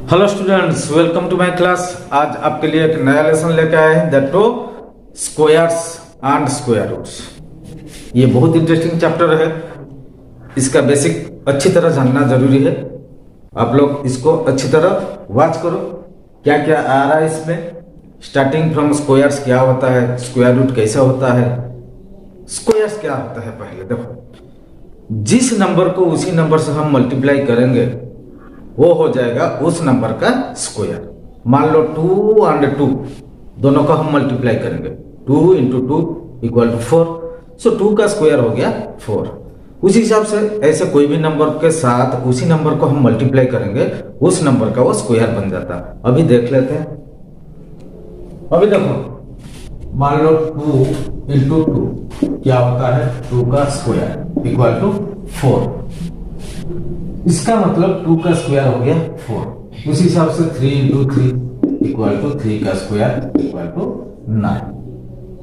Hello students, welcome to my class. आज आपके लिए एक नया लेसन लेके आए हैं, that two squares and square roots. ये बहुत इंटरेस्टिंग चैप्टर है। इसका बेसिक अच्छी तरह जानना जरूरी है। आप लोग इसको अच्छी तरह वॉच करो, क्या क्या आ रहा है इसमें। स्टार्टिंग फ्रॉम स्क्वायर्स क्या होता है, स्क्वायर रूट कैसा होता है, स्क्वायर्स क्या होता है। पहले देखो, जिस नंबर को उसी नंबर से हम मल्टीप्लाई करेंगे वो हो जाएगा उस नंबर का स्क्वायर। मान लो 2 और 2 दोनों का हम मल्टीप्लाई करेंगे, 2 × 2 = 4। सो 2 का स्क्वायर हो गया 4। उसी हिसाब से ऐसे कोई भी नंबर के साथ उसी नंबर को हम मल्टीप्लाई करेंगे, उस नंबर का वो स्क्वायर बन जाता है। अभी देख लेते हैं। अभी देखो, मान लो 2 × 2 क्या होता है, 2 का स्क्वायर = 4। इसका मतलब 2 का स्क्वायर हो गया 4। उसी हिसाब से 3 × 3 = 3 का स्क्वायर = 9।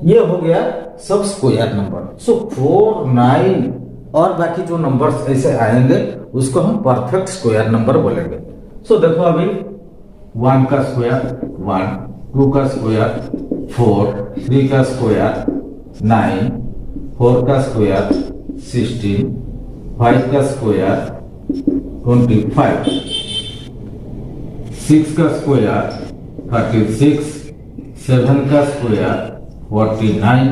ये हो गया सब स्क्वायर नंबर। सो 4, 9 और बाकी जो नंबर्स ऐसे आएंगे उसको हम परफेक्ट स्क्वायर नंबर बोलेंगे। सो देखो, अभी 1 का स्क्वायर 1, 2 का स्क्वायर 4, 3 का स्क्वायर 9, 4 का स्क्वायर 16, 5 का स्क्वायर 25, 6 का स्क्वायर 36, 7 का स्क्वायर 49,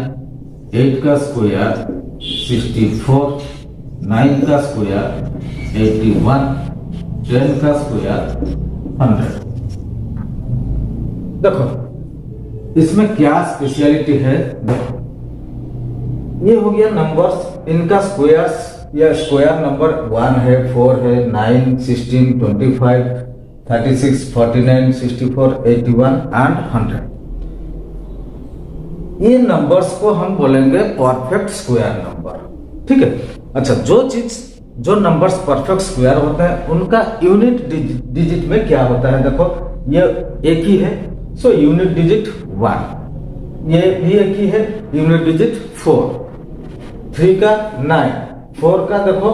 8 का स्क्वायर 64, 9 का स्क्वायर 81, 10 का स्क्वायर 100। देखो इसमें क्या स्पेशलिटी है। देखो, ये हो गया नंबर्स, इनका स्क्वायर्स या स्क्वायर नंबर 1 है, 4 है, 9, 16, 25, 36, 49, 64, 81 एंड 100। ये नंबर्स को हम बोलेंगे परफेक्ट स्क्वायर नंबर। ठीक है। अच्छा, जो नंबर्स परफेक्ट स्क्वायर होते हैं उनका यूनिट डिजिट में क्या होता है। देखो, ये एक ही है, सो यूनिट डिजिट 1। ये भी एक ही है, यूनिट डिजिट 4। 3 का 9, 4 का देखो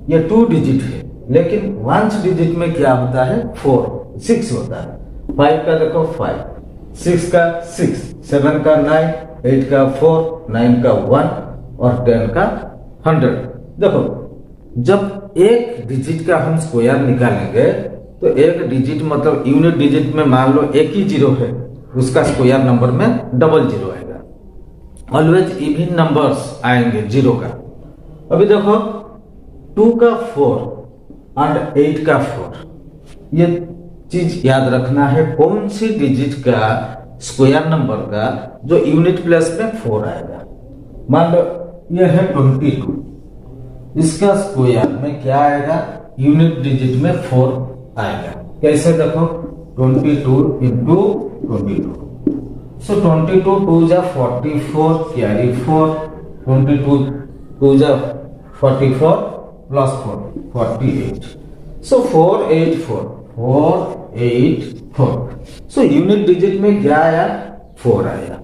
ये 2 डिजिट है, लेकिन 1 डिजिट में क्या होता है, 4, 6 होता है। 5 का देखो 5, 6 का 6, 7 का 9, 8 का 4, 9 का 1 और 10 का 100। देखो, जब एक डिजिट का हम स्क्वायर निकालेंगे तो एक डिजिट मतलब यूनिट डिजिट में मान लो एक ही जीरो है, उसका स्क्वायर नंबर में डबल जीरो आएगा। ऑलवेज इवन नंबर्स आएंगे जीरो का। अभी देखो, 2 का 4 और 8 का 4, ये चीज याद रखना है। कौन सी डिजिट का स्क्वायर नंबर का जो यूनिट प्लेस में 4 आएगा। मान लो ये है 22, इसका स्क्वायर में क्या आएगा, यूनिट डिजिट में 4 आएगा। कैसे देखो, 22 × 22। सो 22 2 जा 44 कैरी 4, 22 2 जा 44 प्लस 4 48। सो 484 484। सो यूनिट डिजिट में क्या आया, 4 आया।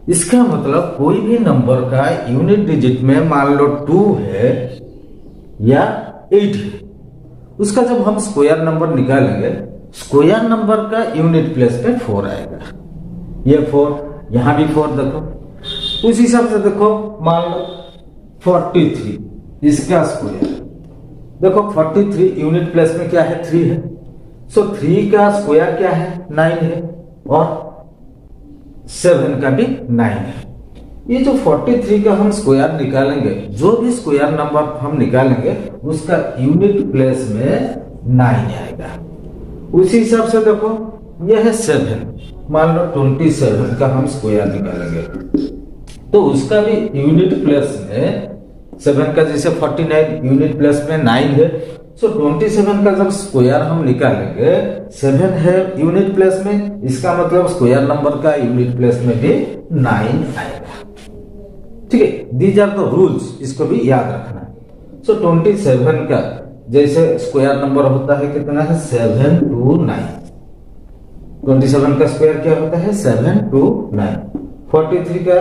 इसका मतलब कोई भी नंबर का यूनिट डिजिट में मान लो 2 है या 8 है, उसका जब हम स्क्वायर नंबर निकालेंगे, स्क्वायर नंबर का यूनिट प्लेस पे 4 आएगा। ये 4, यहां भी 4 देखो। उस हिसाब से देखो, मान लो 43, इसका स्क्वायर देखो 43 यूनिट प्लेस में क्या है, 3 है। सो 3 का स्क्वायर क्या है, 9 है और 7 का भी 9 है। ये जो 43 का हम स्क्वायर निकालेंगे, जो भी स्क्वायर नंबर हम निकालेंगे उसका यूनिट प्लेस में 9 आएगा। उसी हिसाब से देखो, यह है 7, मान लो 27 का हम स्क्वायर निकालेंगे तो उसका भी यूनिट प्लेस में 7 का, जैसे 49 यूनिट प्लेस में 9 है। सो 27 का जब स्क्वायर हम निकालेंगे, 7 है यूनिट प्लेस में, इसका मतलब स्क्वायर नंबर का यूनिट प्लेस में भी 9 आएगा। ठीक है, दीज आर द रूल्स, इसको भी याद रखना है। सो 27 का जैसे स्क्वायर नंबर होता है कितना है, 7 to 9। 27 का स्क्वायर क्या होता है, 7 to 9। 43 का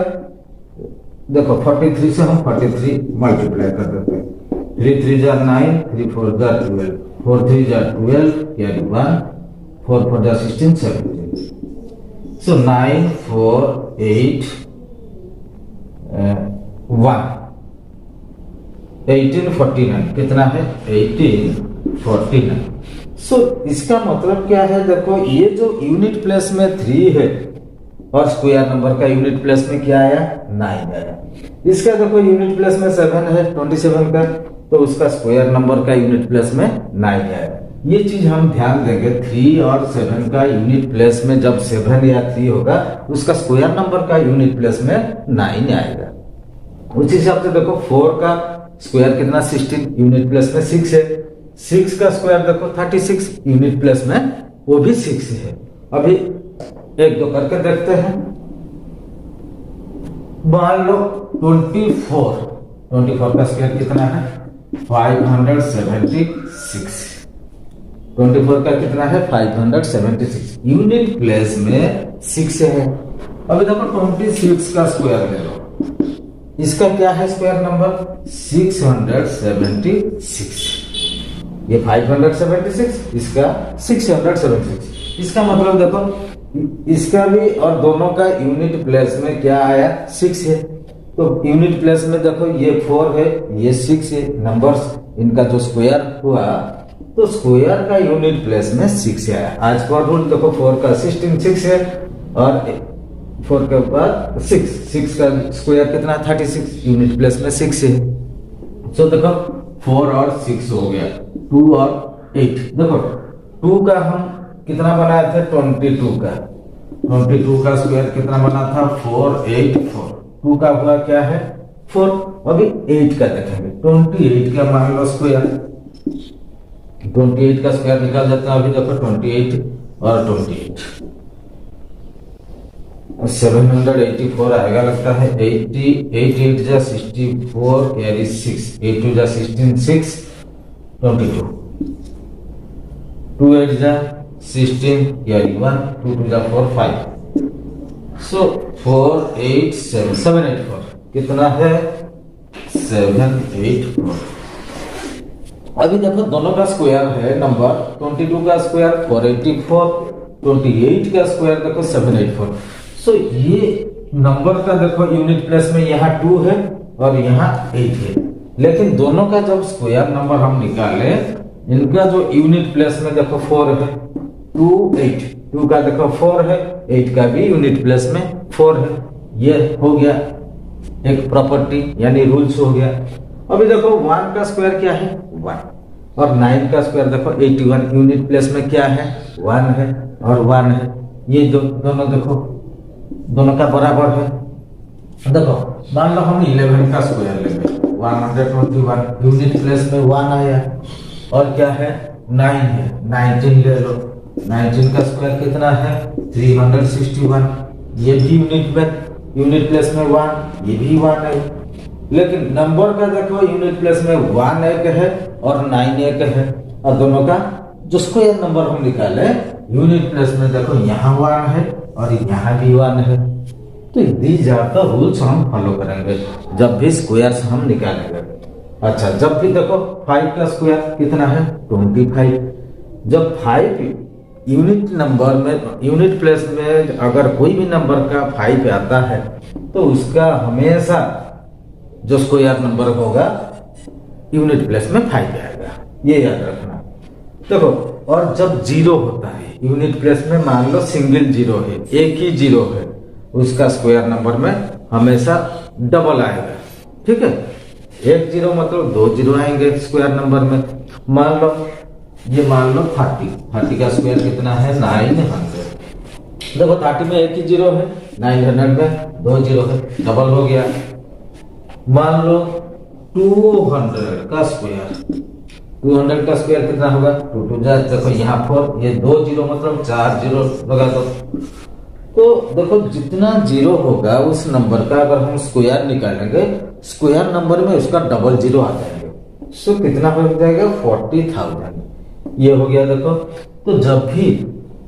देखो, 43 से हम 43 मल्टीप्लाई कर देते हैं। 3 3 जा 9, 3 4 जा 12, 4 3 जा 12 कैरी 1, 4 4 जा 16 17। सो 9 4 8 1 1849 कितना है 1849। सो इसका मतलब क्या है, देखो ये जो यूनिट प्लेस में 3 है और स्क्वायर नंबर का यूनिट प्लेस में क्या आया 9 आया। इसका देखो यूनिट प्लेस में 7 है 27 का, तो उसका स्क्वायर नंबर का यूनिट प्लेस में 9 आया। ये चीज हम ध्यान देंगे, 3 और 7 का यूनिट प्लेस में जब 7 या 3 होगा उसका स्क्वायर नंबर का यूनिट प्लेस में 9 आएगा। उस हिसाब से देखो 4 का स्क्वायर कितना 16, यूनिट प्लेस में 6 है। 6 का स्क्वायर देखो 36, यूनिट प्लेस में वो भी 6 है। अभी एक दो करके देखते हैं। मान लो 24 का स्क्वायर कितना है 576। 24 का कितना है 576, यूनिट प्लेस में 6 है। अभी देखो 26 का स्क्वायर ले लो, इसका क्या है स्क्वायर नंबर 676। ये 576, इसका 676। इसका मतलब देखो इसका भी और दोनों का यूनिट प्लेस में क्या आया 6 है। तो यूनिट प्लेस में देखो ये 4 है ये 6 है, नंबर्स इनका जो स्क्वायर हुआ तो स्क्वायर का यूनिट प्लेस में 6 आया। आज का रूल देखो 4 का 16 6 है और 4 के बाद 6 का स्क्वायर कितना 36, यूनिट प्लेस में 6 है। सो देखो 4 और 6 हो गया, 2 और 8। देखो 2 का हम कितना बनाए थे 22 का, 22 का स्क्वायर कितना बना था 484। 2 का हुआ क्या है 4। अभी 8 का देखेंगे, 28 का मान लो स्क्वायर, 28 का स्क्वायर निकाल देते हैं। अभी देखो 28 और 28 784 आएगा लगता है। 8 जा 64 कैरी 6, 8 2 जा 16 6 22, 2 8 जा 16 कैरी 1, 2 2 जा 4 5। सो 784 कितना है 784। अभी देखो दोनों का स्क्वायर है नंबर 22 का स्क्वायर 484, 28 का स्क्वायर देखो 784। सो ये नंबर का देखो यूनिट प्लेस में यहाँ 2 है और यहाँ 8 है, लेकिन दोनों का जब स्क्वायर नंबर हम निकाले इनका जो यूनिट प्लेस में देखो 4 है 2 8, 2 का देखो 4 है, 8 का भी यूनिट प्लेस में 4 है। ये हो गया एक प्रॉपर्टी यानी रूल्स हो गया। अभी देखो 1 का स्क्वायर क्या है 1 और 9 का स्क्वायर देखो 81, यूनिट प्लेस में क्या है 1 है और 1 है। ये दोनों देखो दोनों का बराबर है। देखो मान लो हम 11 का स्क्वायर लेंगे 121, यूनिट प्लेस में 1 आया और क्या है 9 है, 19 ले लो, 19 का स्क्वायर कितना है 361। ये भी यूनिट प्लेस में 1, ये भी 1 है, लेकिन नंबर का देखो यूनिट प्लेस में 1 एक है और 9 एक है, और दोनों का जो स्क्वायर नंबर हम निकाले यूनिट प्लेस में देखो यहाँ 1 है और यहाँ भी 1 है। तो दीज आर द रूल्स हम फॉलो करेंगे जब भी स्क्वायर्स हम निकालेंगे। अच्छा, जब भी देखो 5 का स्क्वायर कितना है 25। जब 5 यूनिट नंबर में यूनिट प्लेस में अगर कोई भी नंबर का 5 आता है तो उसका हमेशा जो स्क्वायर नंबर होगा यूनिट प्लेस में 5 आएगा, ये याद रखना। देखो और जब 0 होता है यूनिट प्लेस में, मान लो सिंगल 0 है, एक ही 0 है, उसका स्क्वायर नंबर में हमेशा डबल आएगा। ठीक है, एक 0 मतलब 2 0 आएंगे स्क्वायर नंबर में। मान लो 40 का स्क्वायर कितना है 900। देखो 30 में एक ही 0 है, 900 में 2 0 है, डबल हो गया। मान लो 200 का स्क्वायर, 200 का स्क्वायर कितना होगा 2 2 जा, देखो यहाँ 4, ये 2 0 मतलब 4 0 लगा दो। तो देखो जितना 0 होगा उस नंबर का अगर हम स्क्वायर निकालेंगे, स्क्वायर नंबर में उसका डबल 0 आ जाएंगे। सो कितना हो जाएगा 40,000। ये हो गया। देखो तो जब भी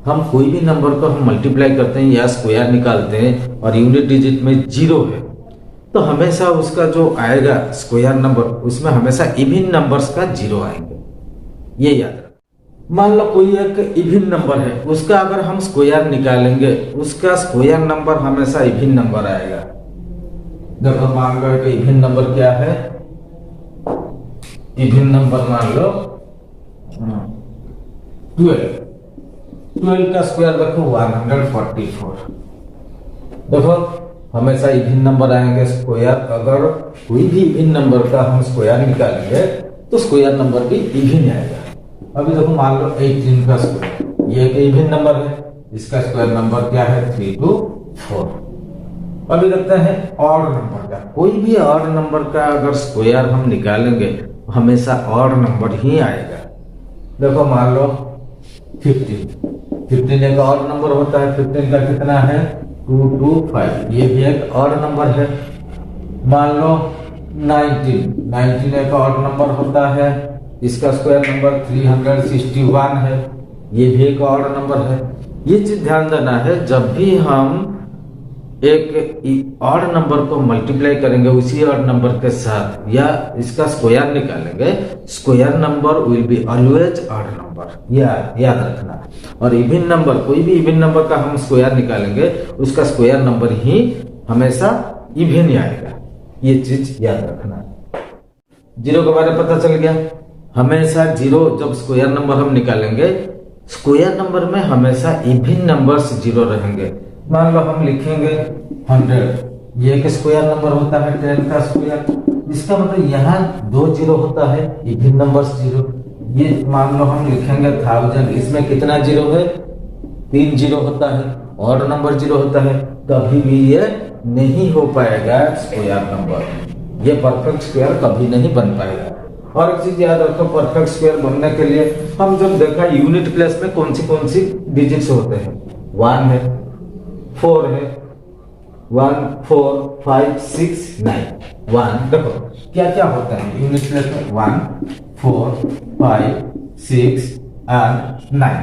हम कोई भी नंबर को हम मल्टीप्लाई करते हैं या स्क्वायर निकालते हैं और यूनिट डिजिट में 0 है, तो हमेशा उसका जो आएगा स्क्वायर नंबर उसमें हमेशा इवन नंबर्स का 0 आएंगे। ये याद रख। मान लो कोई एक इवन नंबर है, उसका अगर हम स्क्वायर निकालेंगे, उसका स्क्वायर नंबर हमेशा इवन नंबर आएगा। देखो मान लो एक इवन नंबर क्या है, इवन नंबर मान लो 12 का स्क्वायर देखो 144। देखो हमेशा इवन नंबर आएंगे स्क्वायर, अगर कोई भी इवन नंबर का हम स्क्वायर निकालेंगे तो स्क्वायर नंबर भी इवन आएगा। अभी देखो मान लो 18 का स्क्वायर, ये एक इवन नंबर है, इसका स्क्वायर नंबर क्या है 324। अभी देखते हैं ऑड नंबर का, कोई भी ऑड नंबर का अगर स्क्वायर हम निकालेंगे हमेशा ऑड नंबर ही आएगा। देखो मान लो 15 एक ऑड नंबर होता है, 15 का कितना है 225, ये भी एक ऑड नंबर है। मान लो 19 एक ऑड नंबर होता है, इसका स्क्वायर नंबर 361 है, ये भी एक ऑड नंबर है। ये चीज ध्यान देना है, जब भी हम एक ऑड नंबर को मल्टीप्लाई करेंगे उसी ऑड नंबर के साथ या इसका स्क्वायर निकालेंगे, square number will be always odd number, याद रखना। और इवन नंबर, कोई भी इवन नंबर का हम स्क्वायर निकालेंगे उसका स्क्वायर नंबर ही हमेशा इवन ही आएगा, ये चीज याद रखना। जीरो के बारे में पता चल गया, हमेशा जीरो जब स्क्वायर नंबर हम निकालेंगे, स्क्वायर नंबर में हमेशा इवन नंबर्स जीरो रहेंगे। मान लो हम लिखेंगे 100, ये एक स्क्वायर नंबर होता है 10 का स्क्वायर, इसका मतलब यहाँ 2 जीरो होता है, इवन नंबर्स जीरो। ये मान लो हम लिखेंगे 1000, इसमें कितना जीरो है 3 जीरो होता है, ऑड नंबर जीरो होता है, कभी भी ये नहीं हो पाएगा स्क्वायर नंबर, ये परफेक्ट स्क्वायर कभी नहीं बन पाएगा। और एक चीज याद रखो, परफेक्ट स्क्वायर बनने के लिए हम जब देखा यूनिट प्लेस में कौन सी डिजिट्स होते हैं, 1 है, 4 है, 1 4 5 6 9। 1 देखो क्या क्या होता है यूनिट प्लेस में, 1 4 5 6 एंड 9।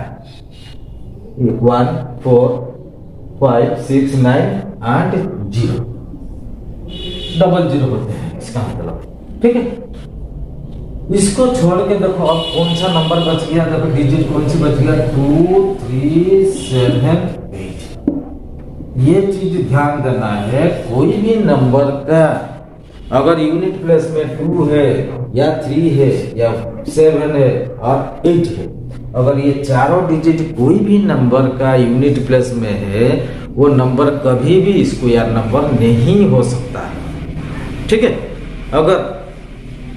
1 4 5 6 9 एंड 0, डबल जीरो होते हैं इसका मतलब, ठीक है। इसको छोड़ के देखो अब कौन सा नंबर बच गया, देखो डिजिट कौन सी बच गया 2 3 7 8। ये चीज ध्यान देना है, कोई भी नंबर का अगर यूनिट प्लेस में 2 है या 3 है या 7 है और 8 है, अगर ये चारों डिजिट कोई भी नंबर का यूनिट प्लेस में है, वो नंबर कभी भी स्क्वायर नंबर नहीं हो सकता है, ठीक है। अगर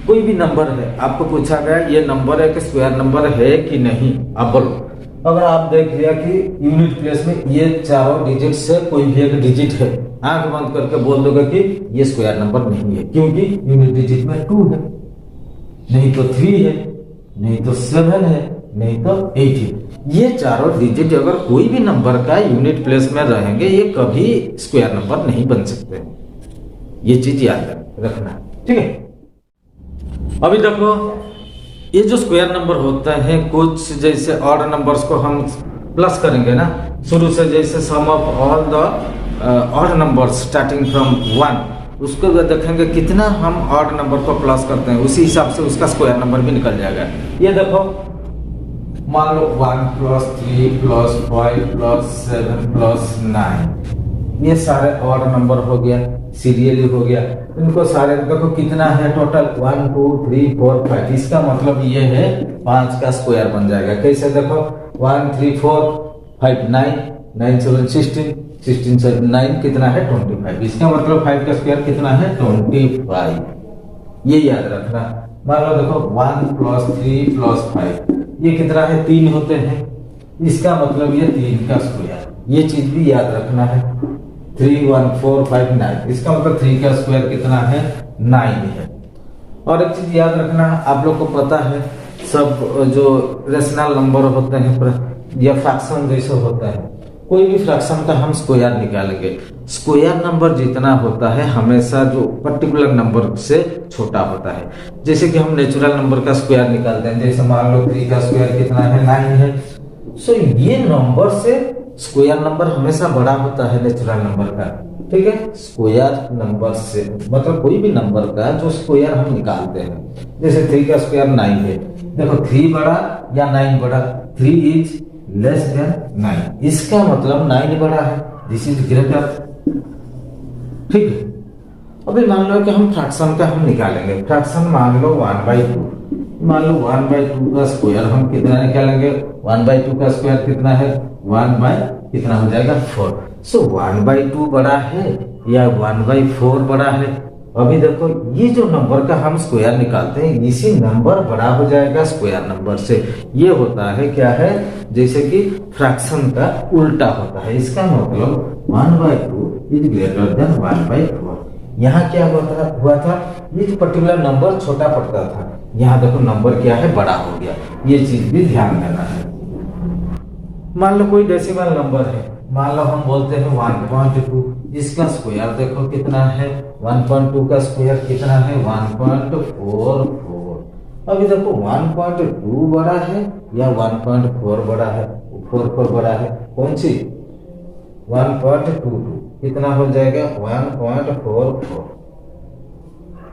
कोई भी नंबर है, आपको पूछा गया ये नंबर है कि स्क्वायर नंबर है कि नहीं, आप बोलो। अगर आप देख लिया कि यूनिट प्लेस में ये चारों डिजिट से कोई भी एक डिजिट है, आंख बंद करके बोल दोगे कि ये स्क्वायर नंबर नहीं है, क्योंकि यूनिट डिजिट में 2 है, नहीं तो 3 है, नहीं तो 7 है, नहीं तो 8 है। ये चारों डिजिट अगर कोई भी नंबर का यूनिट प्लेस में रहेंगे, ये कभी स्क्वायर नंबर नहीं बन सकते, ये चीज याद रखना, ठीक है। अभी देखो ये जो स्क्वायर नंबर होता है, कुछ जैसे ऑड नंबर्स को हम प्लस करेंगे ना शुरू से, जैसे sum of all the odd numbers starting from 1, उसको देखेंगे कितना हम ऑड नंबर को प्लस करते हैं, उसी हिसाब से उसका स्क्वायर नंबर भी निकल जाएगा। ये देखो मान लो 1 + 3 + 5 + 7 + 9, ये सारे ऑड नंबर हो गया, सीरियली हो गया। इनको सारे देखो कितना है टोटल 1 2 3 4 5, इसका मतलब ये है 5 का स्क्वायर बन जाएगा। कैसे देखो 1 3 4 5 9 9 7 16 16 7 9 कितना है 25, इसका मतलब 5 का स्क्वायर कितना है 25, ये याद रखना। मान लो देखो 1 + 3 + 5, ये कितना है 3 होते हैं, इसका मतलब ये 3 का स्क्वायर, ये चीज भी याद रखना है। 3 1 4 5 9, इसका मतलब 3 का स्क्वायर कितना है 9 है। और एक चीज याद रखना, आप लोग को पता है सब जो रेशनल नंबर होते हैं या फ्रैक्शन जैसे होता है, कोई भी फ्रैक्शन का हम स्क्वायर निकालेंगे, स्क्वायर नंबर जितना होता है हमेशा जो पर्टिकुलर नंबर से छोटा होता है। जैसे कि हम नेचुरल नंबर का स्क्वायर निकालते हैं, जैसे मान लो 3 का स्क्वायर कितना है 9 है, सो ये नंबर से स्क्वायर नंबर हमेशा बड़ा होता है नेचुरल नंबर का, ठीक है। स्क्वायर नंबर से मतलब कोई भी नंबर का जो स्क्वायर हम निकालते हैं, जैसे 3 का स्क्वायर 9 है, देखो 3 बड़ा या 9 बड़ा, 3 इज लेस देन 9, इसका मतलब 9 बड़ा है, दिस इज ग्रेटर। ठीक है, अभी मान लो कि हम फ्रैक्शन का हम निकालेंगे, फ्रैक्शन मान लो 1/2, मान लो 1/2 का स्क्वायर हम कितना निकालेंगे, 1/2 का स्क्वायर कितना है, 1 बाय कितना हो जाएगा 4। सो 1/2 बड़ा है या 1/4 बड़ा है। अभी देखो ये जो नंबर का हम स्क्वायर निकालते हैं, इसी नंबर बड़ा हो जाएगा स्क्वायर नंबर से। ये होता है क्या है, जैसे कि फ्रैक्शन का उल्टा होता है, इसका मतलब 1/2 इज ग्रेटर देन 1/4। यहाँ क्या हुआ था, ये जो पर्टिकुलर नंबर छोटा पड़ता था, यहाँ देखो नंबर क्या है, बड़ा हो गया। ये चीज भी ध्यान देना है। मान लो कोई डेसिमल नंबर है, मान लो हम बोलते हैं 1.2, इसका स्क्वायर देखो कितना है, 1.2 का स्क्वायर कितना है, 1.44। अभी देखो 1.2 बड़ा है या 1.4 बड़ा है, 4 बड़ा है, कौन सी 1.22 कितना हो जाएगा 1.44,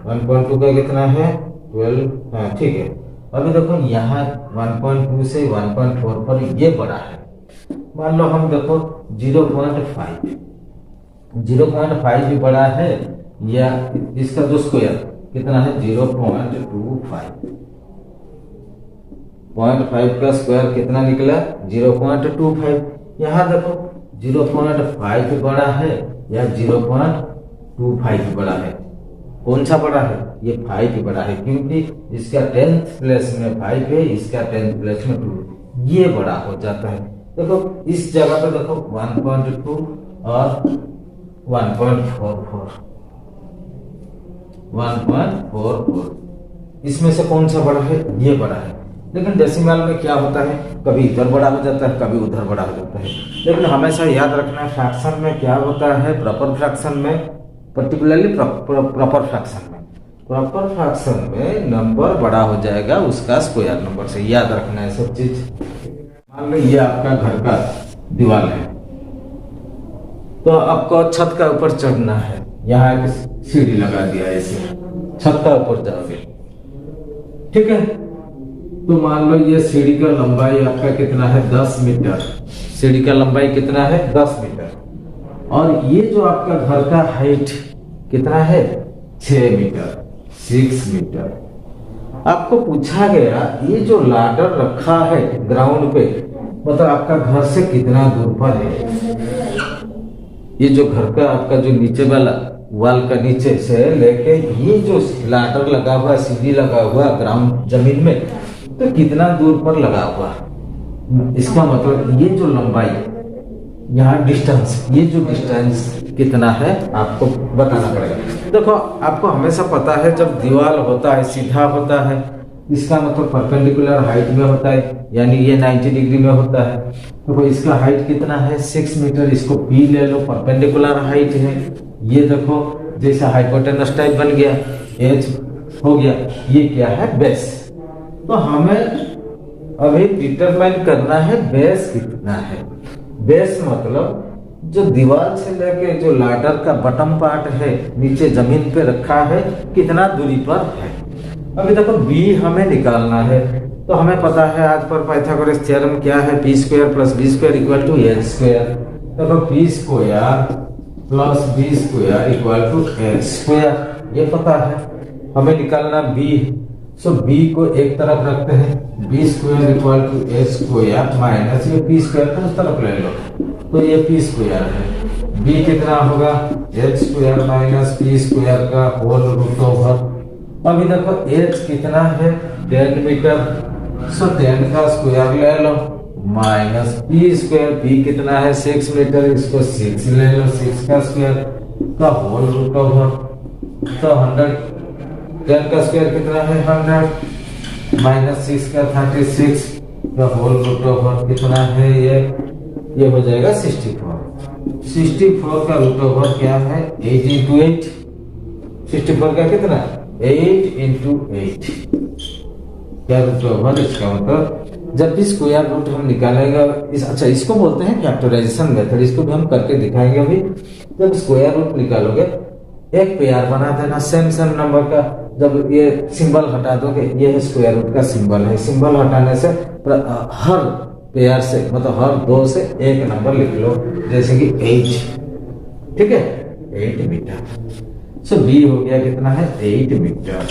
1.2 का कितना है 12। हाँ ठीक है, अभी देखो यहाँ 1.2 से 1.4 पर ये बड़ा है। मान लो हम देखो 0.5 भी बड़ा है, या इसका जो स्क्वायर कितना है 0.25, 0.5 का स्क्वायर कितना निकला 0.25। यहाँ देखो 0.5 बड़ा है या 0.25 बड़ा है, कौन सा बड़ा है, ये 5 बड़ा है, क्योंकि इसका 10th प्लेस में 5 है, इसका 10th प्लेस में 2, ये बड़ा हो जाता है। देखो इस जगह पे देखो 1.2 और 1.44, इसमें से कौन सा बड़ा है, ये बड़ा है। लेकिन डेसिमल में क्या होता है, कभी इधर बड़ा हो जाता है, कभी उधर बड़ा हो जाता है। लेकिन हमेशा याद रखना है फ्रैक्शन में क्या होता है, प्रॉपर फ्रैक्शन में, पर्टिकुलरली प्रॉपर फ्रैक्शन में नंबर बड़ा हो जाएगा उसका स्क्वायर नंबर से, याद रखना है सब चीज। मान लो ये आपका घर का दीवार है, तो आपको छत का ऊपर चढ़ना है, यहाँ एक सीढ़ी लगा दिया ऐसे, छत का ऊपर जाओगे, ठीक है। तो मान लो ये सीढ़ी का लंबाई आपका कितना है 10 मीटर, सीढ़ी का लंबाई कितना है 10 मीटर, और ये जो आपका घर का हाइट कितना है 6 मीटर, 6 मीटर। आपको पूछा गया ये जो लाडर रखा है ग्राउंड पे, मतलब आपका घर से कितना दूर पर है, ये जो घर का आपका जो नीचे वाला वाल का नीचे से लेके ये जो लाडर लगा हुआ, सीढ़ी लगा हुआ ग्राउंड जमीन में, तो कितना दूर पर लगा हुआ। इसका मतलब ये जो लंबाई, यहाँ डिस्टेंस, ये जो डिस्टेंस कितना है आपको बताना पड़ेगा। देखो आपको हमेशा पता है जब दीवार होता है सीधा होता है, इसका मतलब परपेंडिकुलर हाइट में होता है, यानी ये 90 डिग्री में होता है। तो इसका हाइट कितना है 6 मीटर, इसको P ले लो, परपेंडिकुलर हाइट है। ये देखो जैसा हाइपोटेनस टाइप बन गया, H हो गया, ये क्या है बेस। तो हमें अभी डिटरमाइन करना है बेस कितना है। बेस मतलब जो दीवार से लेके जो लाडर का बटम पार्ट है नीचे जमीन पे रखा है, कितना दूरी पर है। अभी देखो बी हमें निकालना है, तो हमें पता है आज पर पाइथागोरस थ्योरम क्या है, P square plus B square equal to H square. देखो P square plus B square equal to H square, ये पता है। हमें निकालना बी, सो बी को एक तरफ रखते हैं, B square equal to H square minus ये पी स्क्वायर को उस तरफ ले लो, तो ये पी स्क्वायर है। बी कितना होगा H square minus P square का होल रूट ओवर। अभी देखो एच कितना है 10 मीटर, सो 10 का स्क्वायर ले लो माइनस पी स्क्वायर, पी कितना है 6 मीटर, इसको 6 ले लो, 6 का स्क्वायर का होल रूट ओवर। तो 100, 10 का स्क्वायर कितना है 100 माइनस 6 का 36 का होल रूट ओवर कितना है, ये हो जाएगा 64। 64 का रूट ओवर क्या है 8 इंटू 8, 64 का कितना 8 इंटू 8 क्या रूट ओवर। इसका मतलब जब भी स्क्वायर रूट हम निकालेंगे अच्छा इसको बोलते हैं फैक्टराइजेशन मेथड, इसको भी हम करके दिखाएंगे। अभी जब स्क्वायर रूट निकालोगे एक पेयर बना देना सेम नंबर का, जब ये सिंबल हटा दोगे, ये है स्क्वायर रूट का सिंबल है। सिंबल हटाने से हर पेयर से मतलब हर 2 से एक नंबर लिख लो, जैसे कि 8, ठीक है, 8 मीटर। सो बी हो गया कितना है 8 मीटर।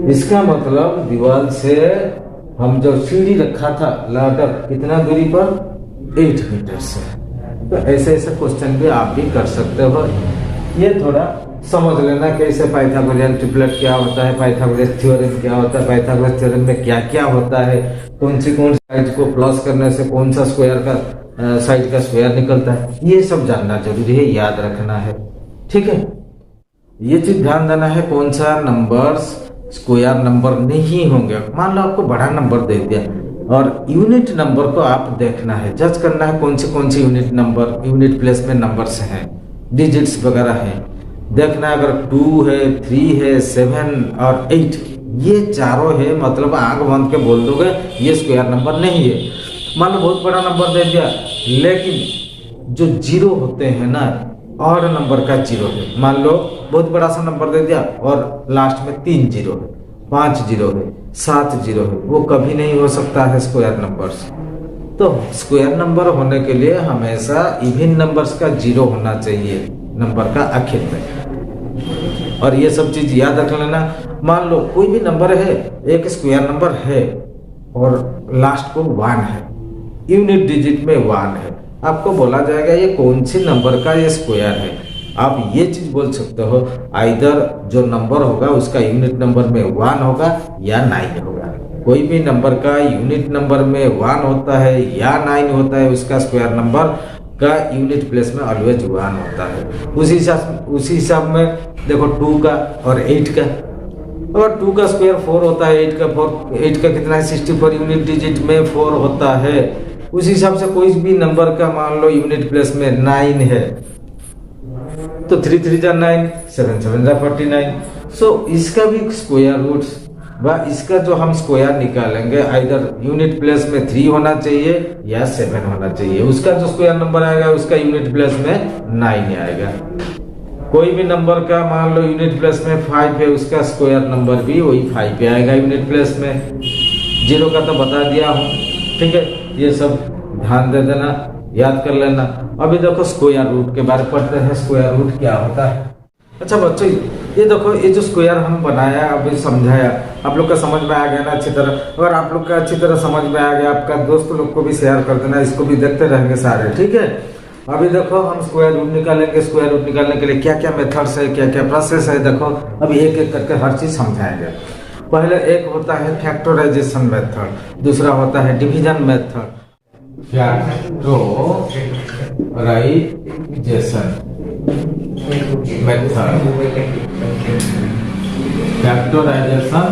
इसका मतलब दीवार से हम जो सीढ़ी रखा था लाकर कितना दूरी पर 8 मीटर से। तो ऐसे ऐसे क्वेश्चन भी आप भी कर सकते हो। ये थोड़ा समझ लेना कैसे पाइथागोरियन ट्रिपलेट क्या होता है, पाइथागोरस थ्योरम क्या होता है, पाइथागोरस थ्योरम में क्या क्या होता है, कौन साइड को प्लस करने से कौन सा स्क्वायर का साइड का स्क्वायर निकलता है, ये सब जानना जरूरी है, याद रखना है, ठीक है। ये चीज ध्यान देना है, कौन सा नंबर्स स्क्वायर नंबर नहीं होंगे। मान लो आपको बड़ा नंबर दे दिया और यूनिट नंबर को आप देखना है, जज करना है कौन से यूनिट नंबर, यूनिट प्लेस में नंबर्स हैं, डिजिट्स वगैरह हैं, देखना है। अगर 2 है, 3 है, 7 और 8 ये चारों है, मतलब आंख बंद के बोल दोगे ये स्क्वायर नंबर नहीं है। मान लो बहुत बड़ा नंबर दे दिया, लेकिन जो जीरो होते हैं ना, ऑड नंबर का जीरो है। मान लो बहुत बड़ा सा नंबर दे दिया और लास्ट में 3 जीरो है, 5 जीरो है, 7 जीरो है, वो कभी नहीं हो सकता है स्क्वायर नंबर्स। तो स्क्वायर नंबर होने के लिए हमेशा इवन नंबर्स का जीरो होना चाहिए नंबर का आखिर में, और ये सब चीज याद रख लेना। मान लो कोई भी नंबर है, एक स्क्वायर नंबर है और लास्ट को 1 है, यूनिट डिजिट में 1 है, आपको बोला जाएगा ये कौन सी नंबर का ये स्क्वायर है। आप ये चीज बोल सकते हो, आइदर जो नंबर होगा उसका यूनिट नंबर में 1 होगा या 9 होगा। कोई भी नंबर का यूनिट नंबर में 1 होता है या 9 होता है, उसका स्क्वायर नंबर का यूनिट प्लेस में ऑलवेज 1 होता है। उसी हिसाब में देखो 2 का और 8 का, अगर 2 का स्क्वायर 4 होता है, 8 का कितना है 64, यूनिट डिजिट में 4 होता है। उसी हिसाब से कोई भी नंबर का मान लो यूनिट प्लेस में 9 है, तो 3 3 जा 9, 7 7 जा 49। सो इसका भी स्क्वायर रूट्स व इसका जो हम स्क्वायर निकालेंगे, आइदर यूनिट प्लेस में 3 होना चाहिए या 7 होना चाहिए। उसका जो स्क्वायर नंबर आएगा उसका यूनिट प्लेस में 9 आएगा। कोई भी नंबर का मान लो यूनिट प्लेस में 5 है, उसका स्क्वायर नंबर भी वही 5 पे आएगा यूनिट प्लेस में। जीरो का तो बता दिया हूँ, ठीक है। ये सब ध्यान दे देना, याद कर लेना। अभी देखो स्क्वायर रूट के बारे में पढ़ते हैं, स्क्वायर रूट क्या होता है। अच्छा बच्चों, ये देखो ये जो स्क्वायर हम बनाया, अभी समझाया, आप लोग का समझ में आ गया ना अच्छी तरह। अगर आप लोग का अच्छी तरह समझ में आ गया, आपका दोस्त लोग को भी शेयर कर देना, इसको भी देखते रहेंगे सारे, ठीक है। अभी देखो हम स्क्वायर रूट निकालेंगे। स्क्वायर रूट निकालने के लिए क्या क्या मेथड्स है, क्या क्या प्रोसेस है, देखो अभी एक एक करके हर चीज समझाएंगे। पहले एक होता है फैक्टराइजेशन मेथड, दूसरा होता है डिवीजन मेथड। फैक्टराइजेशन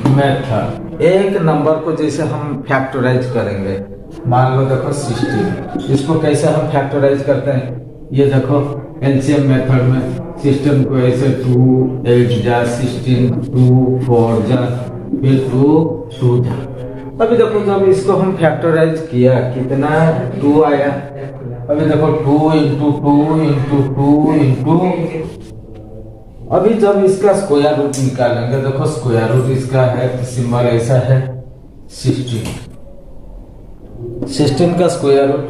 मेथड, एक नंबर को जैसे हम फैक्टराइज करेंगे, मान लो देखो 16, इसको कैसे हम फैक्टराइज करते हैं, ये देखो एलसीएम मेथड में सिस्टम को ऐसे 2 8 जा 16, 2 4 जा, फिर 2 जा। अभी देखो जब इसको हम फैक्टराइज किया कितना 2 आया। अभी देखो 2 इंटू 2 इंटू 2 इंटू, अभी जब इसका स्क्वायर रूट निकालेंगे, देखो स्क्वायर रूट इसका है, सिंबल ऐसा है 16 का स्क्वायर रूट,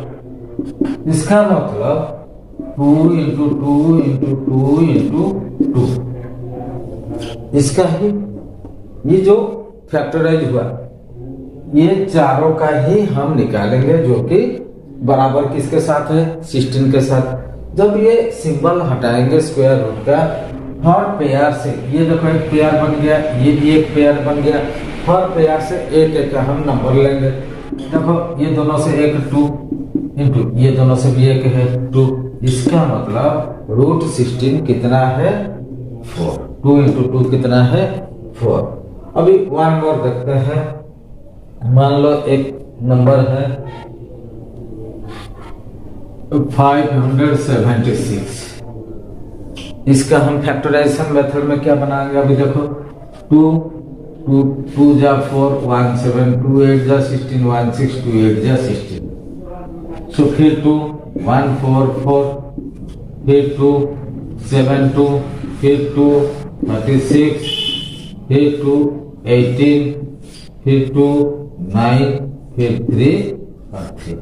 इसका मतलब 2 इंटू 2 इंटू 2 इंटू 2, इसका ही ये जो फैक्टराइज हुआ, ये चारों का ही हम निकालेंगे, जो कि बराबर किसके साथ है 16 के साथ। जब ये सिंबल हटाएंगे स्क्वायर रूट का, हर पेयर से, ये देखो एक पेयर बन गया, ये भी एक पेयर बन गया, हर पेयर से एक एक का हम नंबर लेंगे। देखो ये दोनों से एक 2 इंटू ये दोनों से भी एक है 2, इसका मतलब रूट 16 कितना है 4, 2 इंटू 2 कितना है 4। अभी वन मोर देखते हैं, मान लो एक नंबर है 576, इसका हम फैक्टराइजेशन मेथड में क्या बनाएंगे। अभी देखो 2 जा 4 1 7, 2 8 जा 16 1 6, 2 8 जा 16, सो फिर 2 1 4 4, फिर 2 7 2, फिर 2 36, फिर 2 18, फिर 2 9, फिर 3 और 3।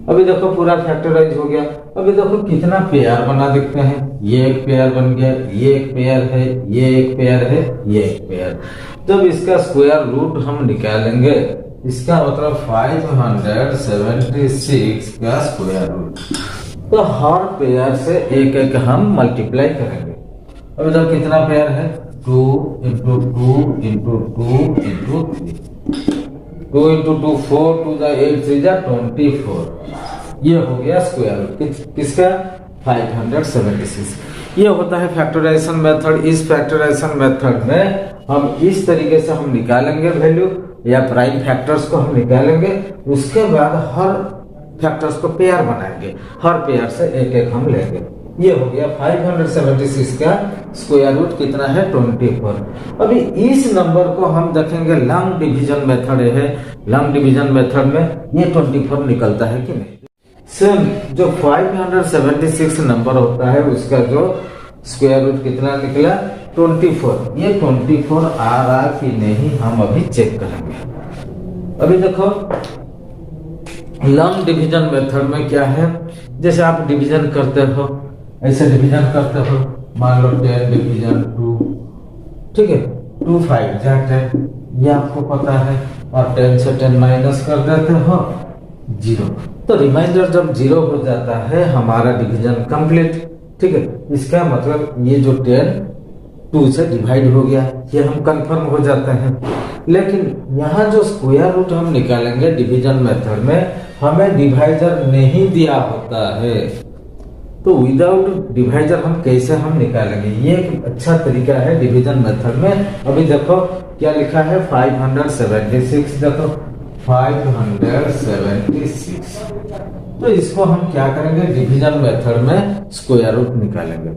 अभी देखो पूरा फैक्टराइज हो गया। अभी देखो कितना पेयर बना देखते हैं। ये एक पेयर बन गया, ये एक पेयर है, ये एक पेयर है, ये एक पेयर। जब इसका स्क्वायर रूट हम निकालेंगे, इसका मतलब 576 का स्क्वायर रूट, तो हर पेयर से एक एक हम मल्टीप्लाई करेंगे। अभी देखो कितना पेयर है, 2 इंटू 2 इंटू 2 इंटू 3, 2 इंटू 2 4, 2 8 3 24। ये हो गया स्क्वायर रूट किसका, 576। ये होता है फैक्टराइजेशन मेथड। इस फैक्टराइजेशन मेथड में हम इस तरीके से हम निकालेंगे वैल्यू या प्राइम फैक्टर्स को हम निकालेंगे। उसके बाद हर फैक्टर्स को पेयर बनाएंगे, हर पेयर से एक एक हम लेंगे। ये हो गया 576 का स्क्वायर रूट कितना है, 24। अभी इस नंबर को हम देखेंगे लॉन्ग डिवीजन मेथड है। लॉन्ग डिवीजन मेथड में ये 24 निकलता है कि नहीं। सेम जो 576 नंबर होता है उसका जो स्क्वायर रूट कितना निकला, 24। ये 24 आ रहा कि नहीं हम अभी चेक करेंगे। अभी देखो लॉन्ग डिवीजन मेथड में क्या है, जैसे आप डिवीजन करते हो, ऐसे डिवीजन करते हो, मान लो 10 डिवीजन 2, ठीक है, 2 5 10, ये आपको पता है, और 10 से 10 माइनस कर देते हो 0, तो रिमाइंडर जब 0 हो जाता है हमारा डिवीजन कंप्लीट। ठीक है, इसका मतलब ये जो 10 2 से डिवाइड हो गया, ये हम कंफर्म हो जाते हैं। लेकिन यहाँ जो स्क्वायर रूट हम निकालेंगे डिवीजन मेथड में, हमें डिवाइजर नहीं दिया होता है, तो विदाउट डिवाइजर हम कैसे हम निकालेंगे, ये एक अच्छा तरीका है डिवीजन मेथड में। अभी देखो क्या लिखा है, 576। देखो 576, तो इसको हम क्या करेंगे, डिवीजन मेथड में स्क्वायर रूट निकालेंगे।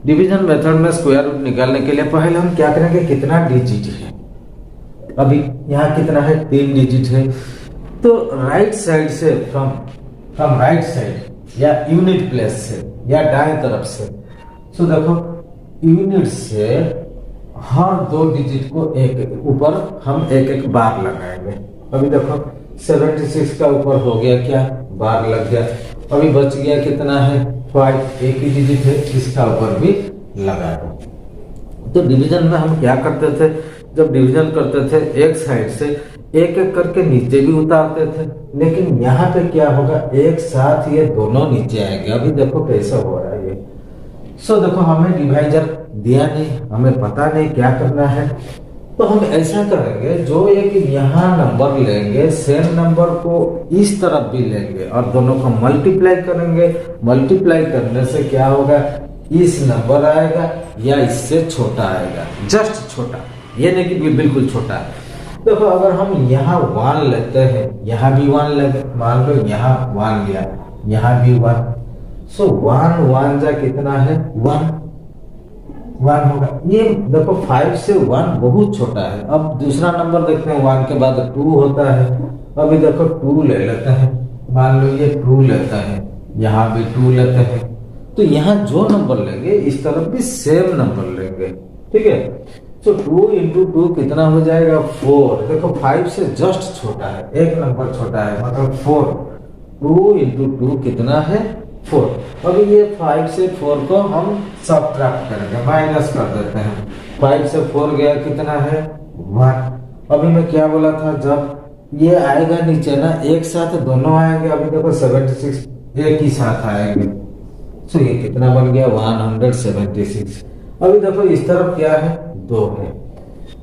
डिवीजन मेथड में स्क्वायर रूट निकालने के लिए पहले हम क्या करेंगे, कितना डिजिट है। अभी यहाँ कितना है, 3 डिजिट है, तो राइट साइड से फ्रॉम राइट साइड या यूनिट प्लेस से या दाएं तरफ से, तो देखो यूनिट से हर 2 डिजिट को एक ऊपर हम एक एक बार लगाएंगे। अभी देखो 76 का ऊपर हो गया क्या, बार लग गया। अभी बच गया कितना है, 5, एक ही डिजिट है, इसका ऊपर भी लगा दो। तो डिवीजन में हम क्या करते थे, जब डिवीजन करते थे एक साइड से एक एक करके नीचे भी उतारते थे, लेकिन यहाँ पे क्या होगा, एक साथ ये दोनों नीचे आएंगे। अभी देखो कैसा हो रहा है ये। सो देखो हमें डिवाइजर दिया नहीं, हमें पता नहीं क्या करना है, तो हम ऐसा करेंगे, जो एक यहाँ नंबर लेंगे, सेम नंबर को इस तरफ भी लेंगे और दोनों को मल्टीप्लाई करेंगे। मल्टीप्लाई करने से क्या होगा, इस नंबर आएगा या इससे छोटा आएगा, जस्ट छोटा, ये नहीं कि बिल्कुल छोटा। देखो अगर हम यहाँ 1 लेते हैं, यहाँ भी 1 लेंगे, मान लो यहाँ 1 लिया, यहाँ भी 1, सो 1 1 जा कितना है, 1 होगा। ये देखो 5 से 1 बहुत छोटा है। अब दूसरा नंबर देखते हैं, 1 के बाद 2 होता है। अभी देखो 2 ले लेते हैं, मान लो ये 2 लेता है, यहाँ भी 2 लेते हैं, तो यहाँ जो नंबर लेंगे इस तरफ भी सेम नंबर लेंगे। ठीक है, तो 2 इंटू 2 कितना हो जाएगा, 4। देखो 5 से जस्ट छोटा है, एक नंबर छोटा है, मतलब 4। 2 इंटू 2 कितना है, 4। अभी ये 5 से 4 को हम सबट्रैक्ट करेंगे, माइनस कर देते हैं। 5 से 4 गया कितना है, 1। अभी मैं क्या बोला था, जब ये आएगा नीचे ना, एक साथ दोनों आएंगे। अभी देखो 76 एक ही साथ आएंगे, तो ये कितना बन गया, 176। अभी देखो इस तरफ क्या है, 2 है,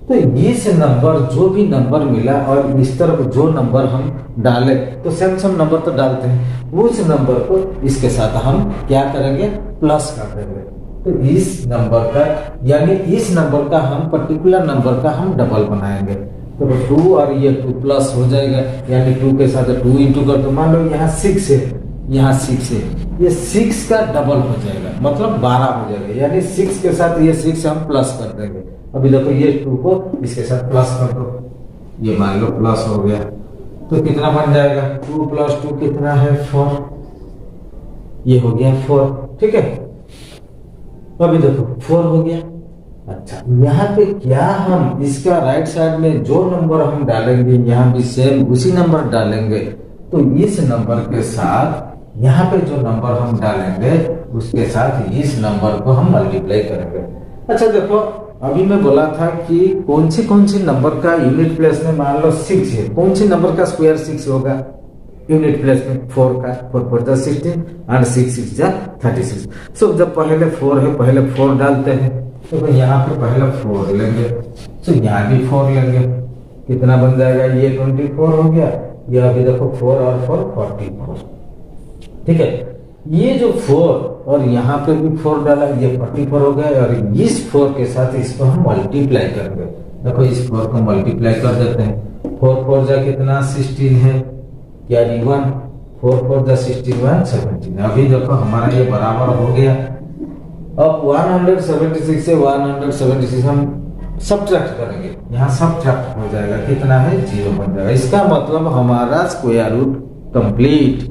तो इस नंबर जो भी नंबर मिला और इस तरफ जो नंबर हम डाले, तो सेम नंबर तो डालते हैं, उस नंबर को इसके साथ हम क्या करेंगे, प्लस कर देंगे। तो इस नंबर का यानी इस नंबर का हम पर्टिकुलर नंबर का हम डबल बनाएंगे, तो 2 और ये 2 प्लस हो जाएगा, यानी 2 के साथ 2 इंटू कर दो। मान लो यहाँ 6 है, यहाँ 6 है, ये 6 का डबल हो जाएगा, मतलब 12 हो जाएगा, यानी 6 के साथ ये 6 हम प्लस कर देंगे। अभी देखो ये 2 को इसके साथ प्लस कर दो, ये मान लो प्लस हो गया, तो कितना बन जाएगा, 2 + 2 कितना है, 4। ये हो गया 4। ठीक है, अभी देखो 4 हो गया, अच्छा, यहाँ पे क्या हम इसका राइट साइड में जो नंबर हम डालेंगे यहाँ भी सेम उसी नंबर डालेंगे, तो इस नंबर के साथ यहाँ पे जो नंबर हम डालेंगे उसके साथ इस नंबर को हम मल्टीप्लाई करेंगे। अच्छा देखो, अभी मैं बोला था कि कौन सी नंबर का यूनिट प्लेस में, मान लो 6 है, कौन सी नंबर का स्क्वायर 6 होगा यूनिट प्लेस में? 4 का, 4 4 जा 16 और 6 6 जा 36। सो जब पहले 4 है, पहले 4 डालते हैं, तो यहाँ पे पहले 4 लेंगे, तो यहाँ भी 4 लेंगे, कितना बन जाएगा? ये 24 हो गया, ये अभी देखो 4 और 4 44, ठीक है। ये जो 4 और यहाँ पे भी 4 डाला, ये 44 हो गया, और इस 4 के साथ इसको हम मल्टीप्लाई करेंगे। देखो इस 4 को मल्टीप्लाई कर देते हैं, 4 4 जा कितना? 16 है, यानी 1, 4 4 जा 16 1 17। अभी देखो हमारा ये बराबर हो गया। अब 176 से 176 हम सब्ट्रैक्ट करेंगे, यहाँ सब्ट्रैक्ट हो जाएगा, कितना है? 0 बन जाएगा। इसका मतलब हमारा स्क्वायर रूट कंप्लीट।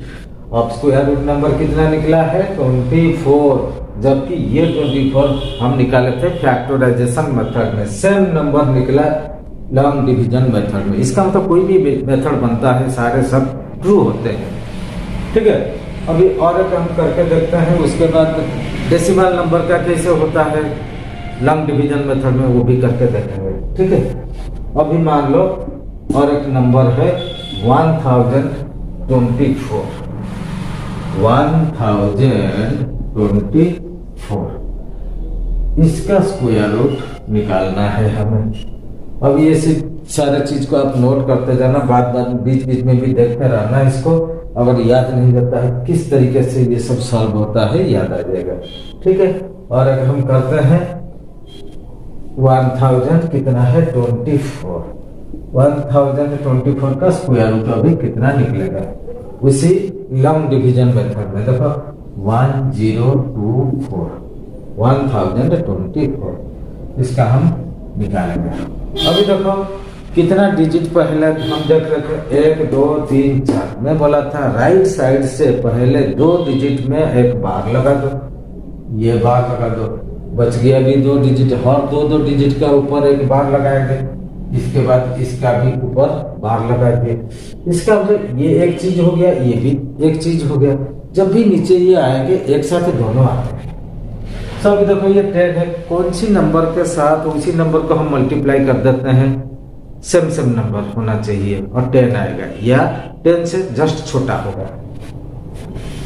अब स्क्वायर रूट नंबर कितना निकला है? 24, जबकि ये 24 हम निकाले थे फैक्टराइजेशन मेथड में, सेम नंबर निकला लॉन्ग डिवीजन मेथड में। इसका मतलब कोई भी मेथड बनता है सारे सब ट्रू होते हैं, ठीक है। अभी और एक हम करके देखते हैं, उसके बाद डेसिमल नंबर का कैसे होता है लॉन्ग डिवीजन मेथड में, वो भी करके देखेंगे, ठीक है। अभी मान लो और एक नंबर है 1024, 1024, इसका स्क्वायर रूट निकालना है हमें। अब ये सारे चीज को आप नोट करते जाना, बात बीच बीच में भी देखते रहना इसको। अगर याद नहीं रहता है किस तरीके से ये सब सॉल्व होता है, याद आ जाएगा, ठीक है। और अगर हम करते हैं 1000 कितना है? 24, 1024 का स्क्वायर रूट अभी कितना निकलेगा उसी लॉन्ग डिवीजन मेथड में। देखो 1024, 1024, इसका हम निकालेंगे। अभी देखो कितना डिजिट पहले हम देख रहे थे, 1 2 3 4। मैं बोला था राइट साइड से पहले 2 डिजिट में एक बार लगा दो, ये बार लगा दो, बच गया भी 2 डिजिट, और 2 डिजिट का ऊपर एक बार लगाएंगे, इसके बाद इसका भी ऊपर बार लगा दिए। इसका मतलब ये एक चीज हो गया, ये भी एक चीज हो गया। जब भी नीचे ये आएंगे एक साथ दोनों आते हैं। सब देखो ये 10 है, कौन सी नंबर के साथ उसी नंबर को हम मल्टीप्लाई कर देते हैं, सेम नंबर होना चाहिए और 10 आएगा, या 10 से जस्ट छोटा होगा।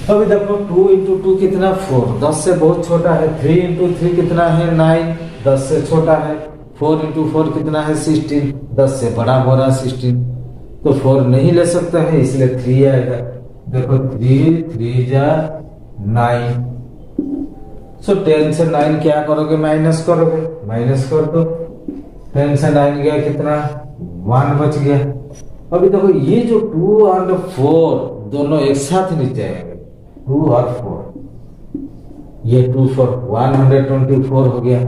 अभी देखो 2 इंटू 2 कितना? 4, 10 से बहुत छोटा है। 3 इंटू 3 कितना है? 9, 10 से छोटा है। 4 इंटू 4 कितना है? 16, 10 से बड़ा हो रहा 16, तो 4 नहीं ले सकते हैं, इसलिए 3 आएगा। देखो 3 जा 9, सो 10 से 9 क्या करोगे? माइनस करोगे, माइनस कर दो। 10 से 9 गया कितना? 1 बच गया। अभी देखो ये जो 2 और 4 दोनों एक साथ नीचे आएंगे, 2 और 4, ये 2 4 124 हो गया।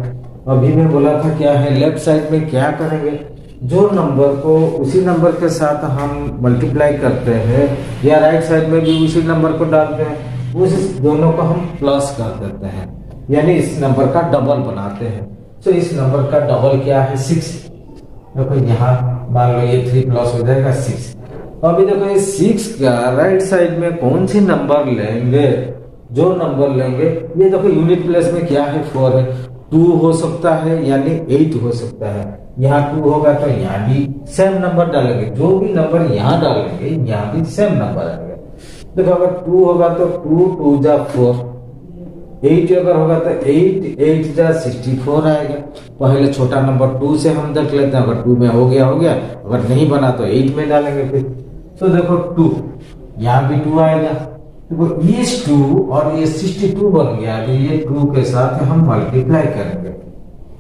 अभी मैं बोला था क्या है, लेफ्ट साइड में क्या करेंगे, जो नंबर को उसी नंबर के साथ हम मल्टीप्लाई करते हैं, या राइट साइड में भी उसी नंबर को डालते हैं, उस दोनों को हम प्लस कर देते हैं, यानी इस नंबर का डबल बनाते हैं। तो इस नंबर का डबल क्या है? 6। देखो यहाँ मान लो ये 3 प्लस हो जाएगा 6। अभी देखो ये 6 का राइट साइड में कौन सी नंबर लेंगे? जो नंबर लेंगे, ये देखो यूनिट प्लेस में क्या है? 4 है, 2 हो सकता है, यानी 8 हो सकता है। यहाँ 2 होगा तो यहाँ भी सेम नंबर डालेंगे, जो भी नंबर यहाँ डालेंगे यहाँ भी सेम नंबर आएगा। देखो अगर 2 होगा तो 2 2 जा 4, 8 अगर होगा तो 8 8 जा 64 आएगा। पहले छोटा नंबर 2 से हम देख लेते हैं, अगर 2 में हो गया, अगर नहीं बना तो 8 में डालेंगे फिर। तो देखो 2, यहाँ भी 2 आएगा, तो इस 2 और ये 62 बन गया। तो ये 2 के साथ हम मल्टीप्लाई करेंगे,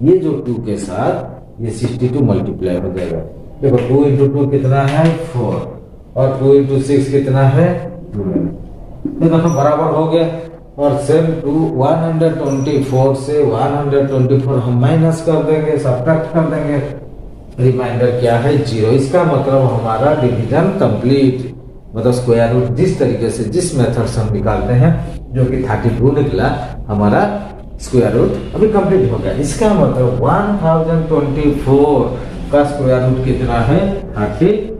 ये जो 2 के साथ ये 62 मल्टीप्लाई हो जाएगा। देखो 2 इंटू 2 कितना है? 4, और 2 इंटू 6 कितना है? 12। तो देखो बराबर हो गया। और सेम 124 से 124 हम माइनस कर देंगे, सब्ट्रैक्ट कर देंगे, रिमाइंडर क्या है? 0। इसका मतलब हमारा डिवीजन कंप्लीट, मतलब स्क्वायर रूट जिस तरीके से जिस मेथड से हम निकालते हैं, जो कि 32 निकला, हमारा स्क्वायर रूट अभी कंप्लीट हो गया। इसका मतलब 1024 का स्क्वायर रूट कितना है 32।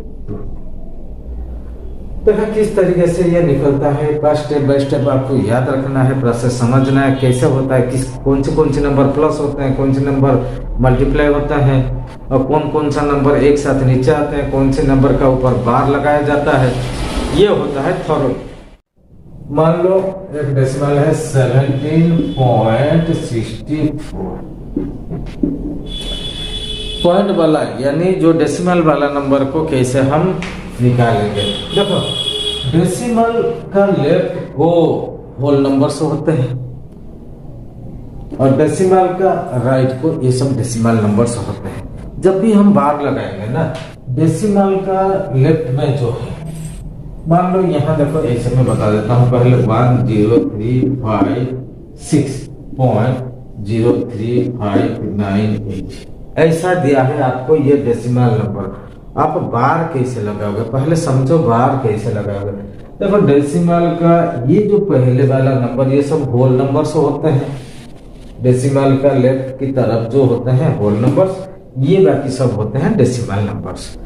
तो किस तरीके से ये निकलता है बस स्टेप बाय स्टेप आपको याद रखना है, प्रोसेस समझना है कैसे होता है, किस कौन से नंबर प्लस होते हैं, कौन से नंबर मल्टीप्लाई होता है और कौन सा नंबर एक साथ नीचे आते हैं, कौन से नंबर का ऊपर बार लगाया जाता है, ये होता है थॉरो। मान लो एक डेसिमल है 17.64 पॉइंट वाला, यानी जो डेसिमल वाला नंबर को कैसे हम निकालेंगे। देखो डेसिमल का लेफ्ट को होल नंबर से होते हैं और डेसिमल का राइट को ये सब डेसिमल नंबर से होते हैं। जब भी हम बार लगाएंगे ना डेसिमल का लेफ्ट में जो है, मान लो यहाँ देखो ऐसे मैं बता देता हूँ पहले 1036.0359 ऐसा दिया है आपको ये डेसिमल नंबर। आप बार कैसे लगाओगे पहले समझो, बार कैसे लगाओगे। देखो डेसिमल का ये जो पहले वाला नंबर ये सब होल नंबर से होते हैं, डेसिमल का लेफ्ट की तरफ जो होते हैं होल नंबर्स, ये बाकी सब होते हैं डेसिमल नंबर्स।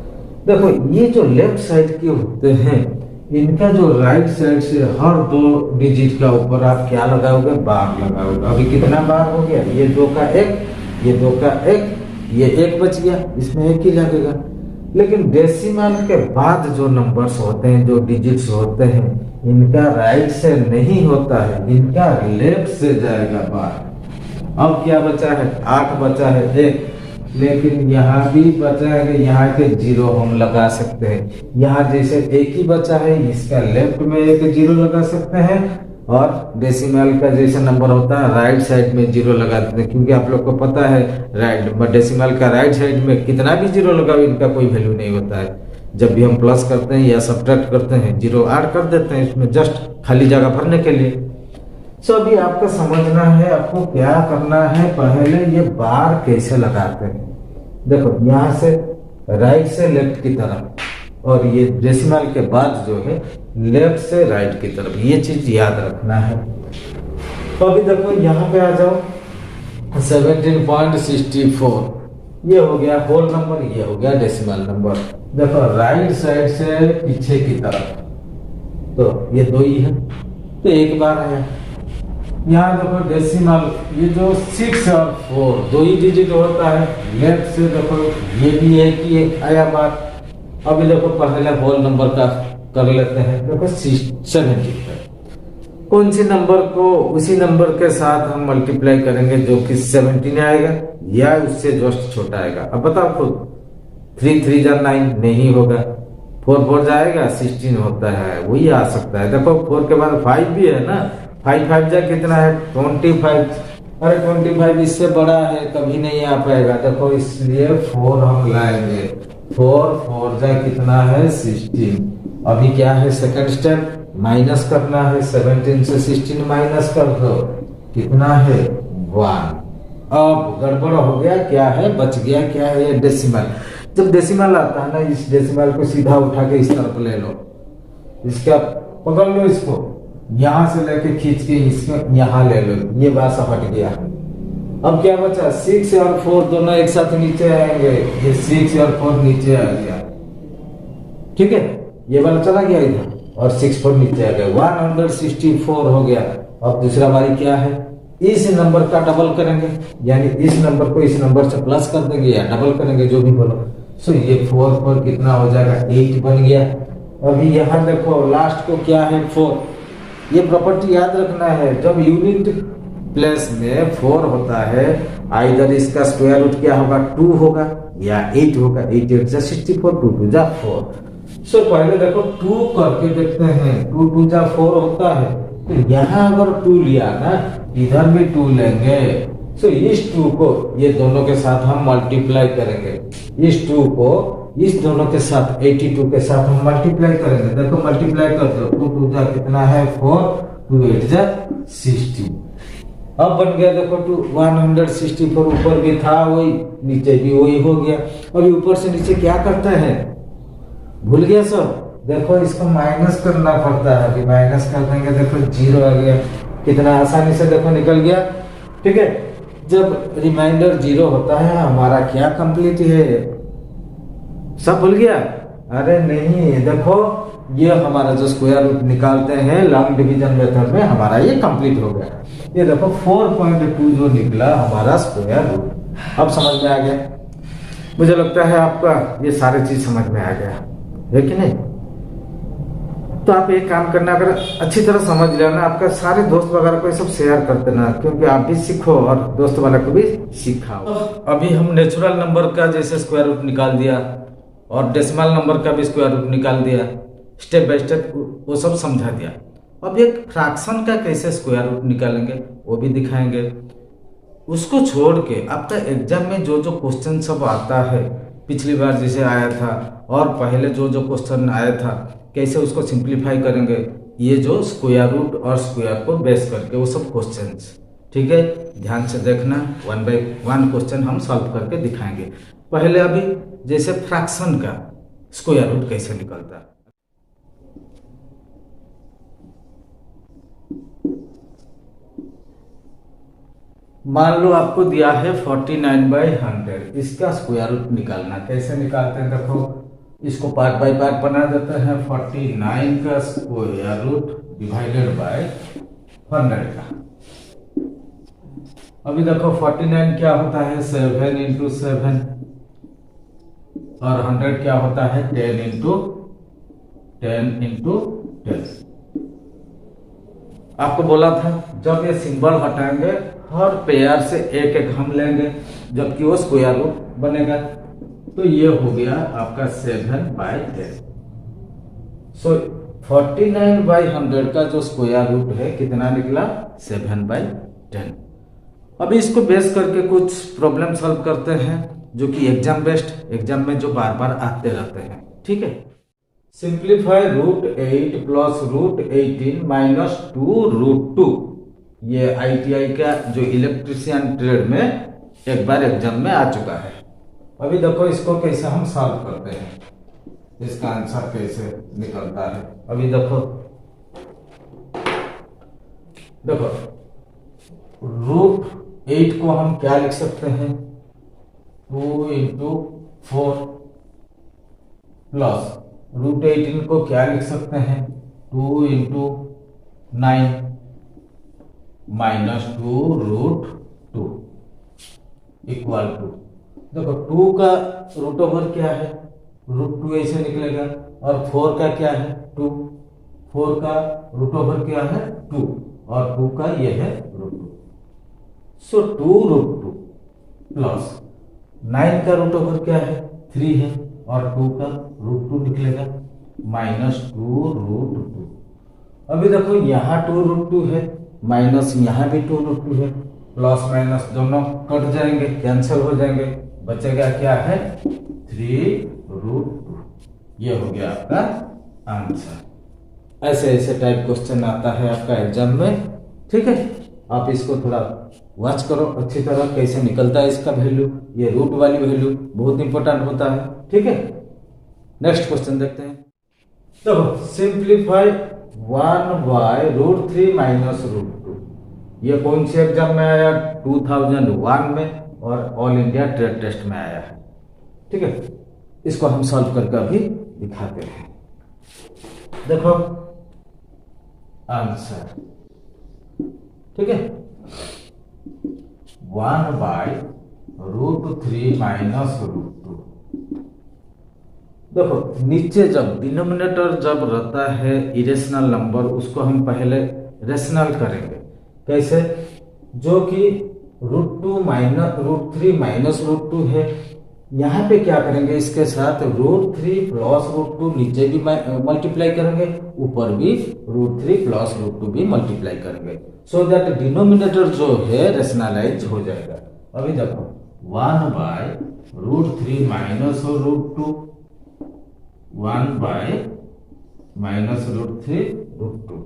देखो ये जो लेफ्ट साइड के होते हैं इनका जो राइट साइड से हर 2 डिजिट का ऊपर आप क्या लगाओगे बार लगाओगे। अभी कितना बार हो गया, ये 2 का 1, ये 2 का 1, ये 1 बच गया, इसमें 1 ही लगेगा। लेकिन डेसिमल के बाद जो नंबर्स होते हैं जो डिजिट्स होते हैं इनका राइट से नहीं होता है, इनका लेफ्ट से जाएगा बार। अब क्या बचा है 8 बचा है 1, लेकिन यहाँ भी बचा है कि यहाँ के 0 हम लगा सकते हैं। यहाँ जैसे 1 ही बचा है इसका लेफ्ट में एक 0 लगा सकते हैं और डेसिमल का जैसे नंबर होता है राइट साइड में 0 लगा देते हैं, क्योंकि आप लोग को पता है डेसिमल का राइट साइड में कितना भी 0 लगाओ इनका कोई वैल्यू नहीं होता है। जब भी हम प्लस करते हैं या सब्ट्रैक्ट करते हैं 0 ऐड कर देते हैं इसमें जस्ट खाली जगह भरने के लिए। सो अभी आपको समझना है आपको क्या करना है, पहले ये बार कैसे लगाते हैं। देखो यहाँ से राइट से लेफ्ट की तरफ और ये डेसिमल के बाद जो है लेफ्ट से राइट की तरफ, ये चीज याद रखना है। तो अभी देखो यहाँ पे आ जाओ 17.64 ये हो गया होल नंबर, ये हो गया डेसिमल नंबर। देखो राइट साइड से पीछे की तरफ तो ये 2 ही है तो 1 बार आया। यहाँ देखो डेसिमल ये जो 6 और 4 2 ही डिजिट होता है, लेफ्ट से देखो ये भी है कि एक आया बार। अभी देखो पहले होल नंबर का कर लेते हैं। देखो 70 कौन सी नंबर को उसी नंबर के साथ हम मल्टीप्लाई करेंगे जो कि 17 आएगा या उससे जस्ट छोटा आएगा। अब बताओ खुद 3 3 जा 9 नहीं होगा, 4 4 जाएगा 16 होता है, वही आ सकता है। देखो 4 के बाद 5 भी है ना, 5 5 जा कितना है 25। अरे 25 इससे बड़ा है कभी नहीं आ पाएगा। देखो इसलिए 4 हम लाएंगे, 4 4 जा कितना है 16। अभी क्या है सेकंड स्टेप माइनस करना है, 17 से 16 माइनस कर दो कितना है 1। अब गड़बड़ हो गया, क्या है बच गया, क्या है ये डेसिमल। जब डेसिमल आता है ना इस डेसिमल को सीधा उठा के इस तरफ ले लो, इसका पकड़ लो, इसको यहाँ से लेके खींच के इसको यहाँ ले लो, ये बात हट गया। अब क्या बचा 6 और 4 दोनों एक साथ नीचे आएंगे, ये 6 और 4 नीचे आ गया, ठीक है ये वाला चला गया इधर और 6 4 नीचे आ गया, 164 हो गया। अब दूसरा बारी क्या है इस नंबर का डबल करेंगे, यानी इस नंबर को इस नंबर से प्लस कर देंगे या डबल करेंगे जो भी बोलो। सो ये 4 4 कितना हो जाएगा 8 बन गया। अभी यहाँ देखो लास्ट को क्या है 4, ये प्रॉपर्टी याद रखना है जब यूनिट प्लेस में 4 होता है आइदर इसका स्क्वायर रूट क्या होगा 2 होगा या 8 होगा। 8 8 जा 64, 2 2 जा 4। सो पहले देखो 2 करके देखते हैं, 2 2 जा 4 होता है, तो यहाँ अगर 2 लिया ना इधर भी 2 लेंगे। सो इस 2 को ये दोनों के साथ हम मल्टीप्लाई करेंगे, इस 2 को इस दोनों के साथ 82 के साथ हम मल्टीप्लाई करेंगे। देखो मल्टीप्लाई कर दो, 2 2 जा कितना है 4, 2 8 जा 60। अब बन गया देखो 164, ऊपर भी था वही नीचे भी वही हो गया। अभी ऊपर से नीचे क्या करता है भूल गया सब, देखो इसको माइनस करना पड़ता है। अभी माइनस कर देंगे, देखो 0 आ गया, कितना आसानी से देखो निकल गया ठीक है। जब रिमाइंडर 0 होता है हमारा क्या कंप्लीट है, सब भूल गया? अरे नहीं, देखो ये हमारा जो स्क्वायर रूट निकालते हैं लॉन्ग डिवीजन मेथड में, हमारा ये कंप्लीट हो गया। ये देखो 4.2 जो निकला हमारा स्क्वायर रूट। अब समझ में आ गया? मुझे लगता है आपका ये सारी चीज समझ में आ गया है कि नहीं? तो आप एक काम करना, अगर अच्छी तरह समझ लेना, आपका सारे दोस्त वगैरह को सब शेयर कर देना, क्योंकि आप भी सीखो और दोस्त वाला को भी सिखाओ। अभी हम नेचुरल नंबर का जैसे स्क्वायर रूट निकाल दिया और डेसिमल नंबर का भी स्क्वायर रूट निकाल दिया, स्टेप बाय स्टेप वो सब समझा दिया। अब एक फ्रैक्शन का कैसे स्क्वायर रूट निकालेंगे वो भी दिखाएंगे। उसको छोड़ के आपका एग्जाम में जो जो क्वेश्चन सब आता है, पिछली बार जैसे आया था और पहले जो जो क्वेश्चन आया था, कैसे उसको सिंप्लीफाई करेंगे, ये जो स्क्वायर रूट और स्क्वायर को बेस करके वो सब क्वेश्चंस, ठीक है, ध्यान से देखना। 1 बाय 1 क्वेश्चन हम सॉल्व करके दिखाएंगे। पहले अभी जैसे फ्रैक्शन का स्क्वायर रूट कैसे निकलता है। मान लो आपको दिया है 49/100, इसका स्क्वायर रूट निकालना। कैसे निकालते हैं देखो, इसको पार्ट बाय पार्ट बना देते हैं। 49 का स्क्वायर रूट डिवाइडेड बाय 100 का। अभी देखो 49 क्या होता है 7 × 7 और 100 क्या होता है 10 × 10। आपको बोला था जब ये सिंबल हटाएंगे हर पेयर से एक एक हम लेंगे, जबकि वो स्क्वायर रूट बनेगा। तो ये हो गया आपका 7/10। सो 49/100 का जो स्क्वायर रूट है कितना निकला 7/10। अभी इसको बेस करके कुछ प्रॉब्लम सॉल्व करते हैं जो कि एग्जाम बेस्ड, एग्जाम में जो बार बार आते रहते हैं, ठीक है। सिंप्लीफाई √8 + √18 - 2√2। ये ITI का जो इलेक्ट्रीशियन ट्रेड में एक बार एग्जाम में आ चुका है। अभी देखो इसको कैसे हम सॉल्व करते हैं, इसका आंसर कैसे निकलता है। अभी देखो √8 को हम क्या लिख सकते हैं 2 × 4 प्लस √18 को क्या लिख सकते हैं 2 × 9 - 2√2 इक्वल टू, देखो 2 का रूट ओवर क्या है √2 ऐसे निकलेगा, और 4 का क्या है 2, 4 का रूट ओवर क्या है 2 और 2 का ये है √2। सो 2√2 प्लस 9 का रूट ओवर क्या है 3 है और 2 का √2 निकलेगा -2√2। अभी देखो यहाँ 2√2 है, माइनस यहाँ भी 2√2 है, प्लस माइनस दोनों कट जाएंगे, कैंसिल हो जाएंगे, बचेगा क्या है 3√2। ये हो गया आपका आंसर। ऐसे ऐसे टाइप क्वेश्चन आता है आपका एग्जाम में, ठीक है। आप इसको थोड़ा वॉच करो अच्छी तरह कैसे निकलता है इसका वैल्यू। ये रूट वाली वैल्यू बहुत इंपॉर्टेंट होता है, ठीक है। नेक्स्ट क्वेश्चन देखते हैं। तो सिंप्लीफाई 1/√3 - √2। ये कौन से एग्जाम में आया 2001 में और ऑल इंडिया ट्रेड टेस्ट में आया है, ठीक है। इसको हम सॉल्व करके अभी दिखाते हैं। देखो आंसर, ठीक है 1/√3 - √2। देखो नीचे जब डिनोमिनेटर जब रहता है इरेशनल नंबर, उसको हम पहले रेशनल करेंगे। कैसे, जो कि √2 - √3 - √2 है, यहाँ पे क्या करेंगे इसके साथ √3 + √2 नीचे भी मल्टीप्लाई करेंगे, ऊपर भी √3 + √2 भी मल्टीप्लाई करेंगे, सो दैट डिनोमिनेटर जो है रेशनलाइज हो जाएगा। अभी देखो 1/√3 - √2 1/√3 √2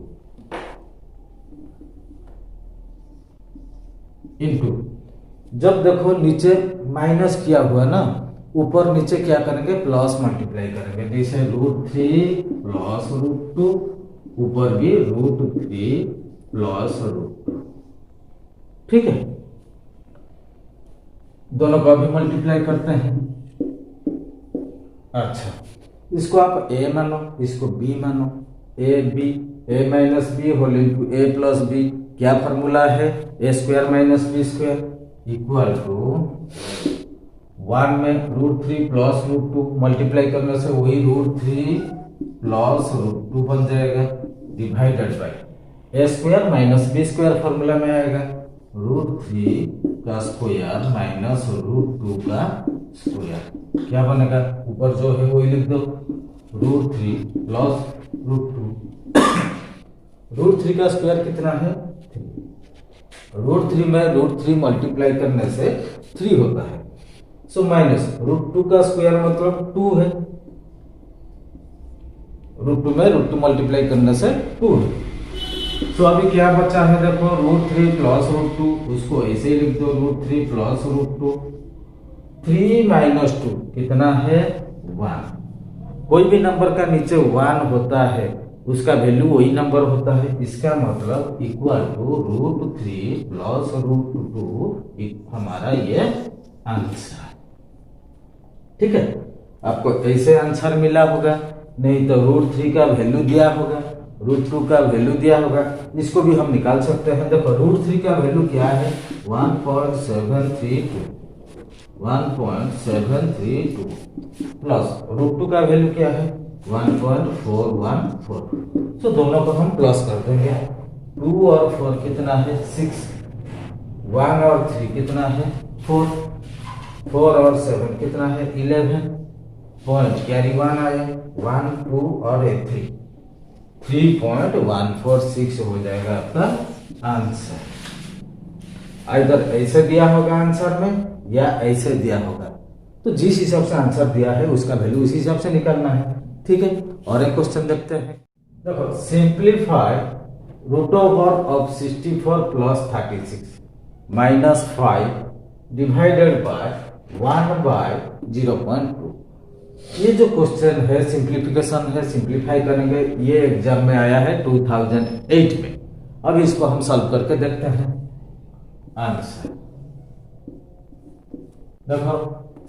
इंटू, जब देखो नीचे माइनस किया हुआ ना, ऊपर नीचे क्या करेंगे प्लस मल्टीप्लाई करेंगे। जैसे √3 + √2, ऊपर भी √3 + √2, ठीक है। दोनों को अभी मल्टीप्लाई करते हैं। अच्छा, इसको आप a मानो, इसको b मानो, a minus B whole into A plus B. क्या फॉर्मूला है? A square minus B square equal to 1 में √3 प्लस √2, मल्टीप्लाई करने से वही √3 प्लस √2 बन जाएगा, divided by A square minus B square formula में आएगा √3 का स्क्वायर माइनस √2 का स्क्वायर। क्या बनेगा? ऊपर जो है वही लिख दो, √3 प्लस √2। √3 का स्क्वायर कितना है? √3 में √3 मल्टीप्लाई करने से 3 होता है, सो माइनस √2 का स्क्वायर मतलब 2 है। √2 में √2 मल्टीप्लाई करने से 2 है। तो अभी क्या बचा है? देखो √3 प्लस √2, उसको ऐसे ही लिख दो, √3 प्लस √2। 3 माइनस 2 कितना है? 1। कोई भी नंबर का नीचे 1 होता है उसका वैल्यू वही नंबर होता है। इसका मतलब इक्वल टू √3 प्लस √2 हमारा ये आंसर। ठीक है, आपको ऐसे आंसर मिला होगा, नहीं तो √3 का वैल्यू दिया होगा, √2 का वैल्यू दिया होगा, इसको भी हम निकाल सकते हैं। देखो √3 का वैल्यू क्या है? 1.732 प्लस √2 का वैल्यू क्या है? 1.414। तो दोनों को हम प्लस कर देंगे। 2 और 4 कितना है? 6। 1 और 3 कितना है? 4। 4 और 7 कितना है? 11। पॉइंट कैरी 1 आया, 1 2 और 3, 3.146 हो जाएगा आपका आंसर। इधर ऐसे दिया होगा आंसर में या ऐसे दिया होगा, तो जिस हिसाब से आंसर दिया है उसका वैल्यू उसी हिसाब से निकालना है। ठीक है, और एक क्वेश्चन देखते हैं। देखो, simplify √64 plus 36 minus 5 divided by 1/0.2। ये जो क्वेश्चन है सिंप्लीफिकेशन है, सिंप्लीफाई करेंगे। ये एग्जाम में आया है 2008 में। अब इसको हम सॉल्व करके देखते हैं आंसर। देखो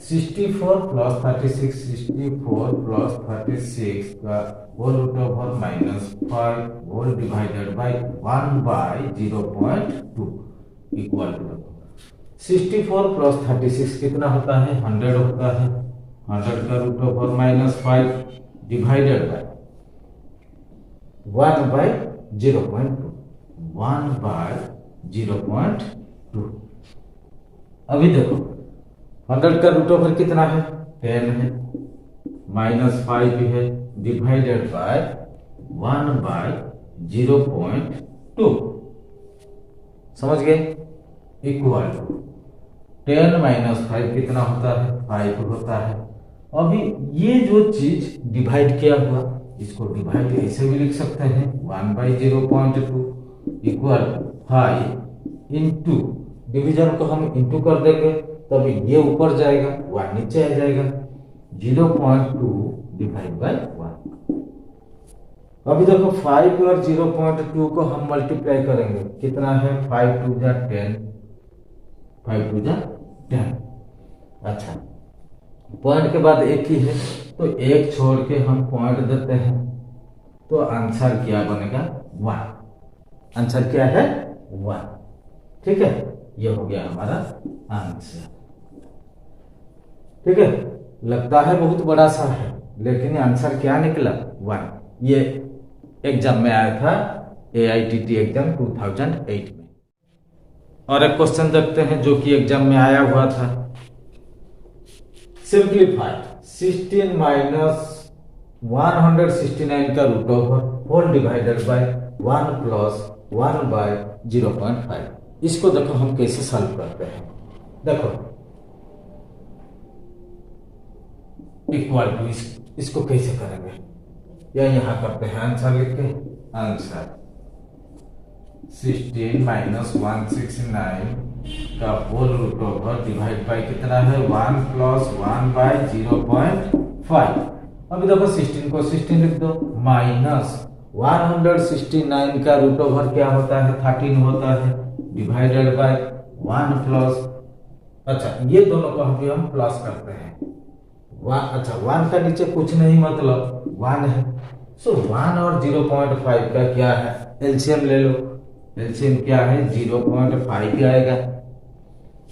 64 प्लस 36, 64 प्लस 36 का whole root over minus 5 whole divided by 1/0.2 equal to 64 plus 36 कितना होता है? 100 होता है। 100 का root over minus 5 divided by 1/0.2, 1/0.2। अभी देखो 100 का रूट ओवर कितना है? 10 है, माइनस 5 है, डिवाइडेड बाय 1/0.2। समझ गए? इक्वल टू 10 माइनस 5 कितना होता है? 5 होता है। अभी ये जो चीज डिवाइड किया हुआ, इसको डिवाइड ऐसे भी लिख सकते हैं, 1/0.2 इक्वल 5 इंटू, डिवीजन को हम इंटू कर देंगे तभी ये ऊपर जाएगा, 1 नीचे आ जाएगा, 0.2 डिवाइड बाय 1। अभी देखो 5 और 0.2 को हम मल्टीप्लाई करेंगे, कितना है? 5 2 जा 10, 5 2 जा 10। अच्छा, पॉइंट के बाद एक ही है तो एक छोड़ के हम पॉइंट देते हैं, तो आंसर क्या बनेगा? 1। आंसर क्या है? 1। ठीक है, ये हो गया हमारा आंसर। ठीक है, लगता है बहुत बड़ा सा है, लेकिन आंसर क्या निकला? 1। ये एग्जाम में आया था, AITT एग्जाम 2008 में। और एक क्वेश्चन देखते हैं जो कि एग्जाम में आया हुआ था। सिंप्लीफाई 16 माइनस 169 का root over whole divided by 1 plus 1/0.5। इसको देखो हम कैसे सॉल्व करते हैं। देखो इक्वल टू, इसको कैसे करेंगे या यहाँ करते हैं आंसर लिख के। आंसर 16 माइनस 169 का whole root over divide by कितना है? 1 प्लस 1/0.5। अभी देखो 16 को 16 लिख दो, माइनस 169 का रूट ओवर क्या होता है? 13 होता है, डिवाइडेड बाय 1 प्लस अच्छा, ये दोनों को अभी हम प्लस करते हैं। वन, अच्छा 1 का नीचे कुछ नहीं मतलब 1 है। सो 1 और 0.5 का क्या है, एलसीएम ले लो। एलसीएम क्या है, 0.5 आएगा।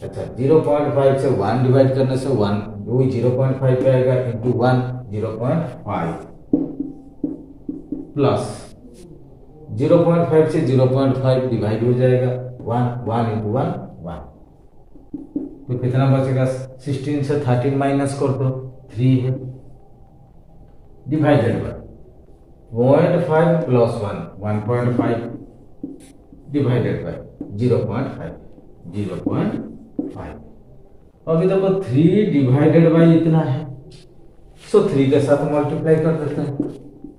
अच्छा, 0.5 से 1 डिवाइड करने से 1 वही 0.5 आएगा, इंटू 1 0.5 प्लस 0.5 से 0.5 डिवाइड हो जाएगा, 1 इंटू 1 1। तो कितना बचेगा, 16 से 13 माइनस कर दो, 3 है, divided by 0.5 plus 1 1.5 divided by 0.5 0.5। अभी देखो 3 डिवाइडेड बाय इतना है, सो 3 के साथ मल्टीप्लाई कर देते हैं।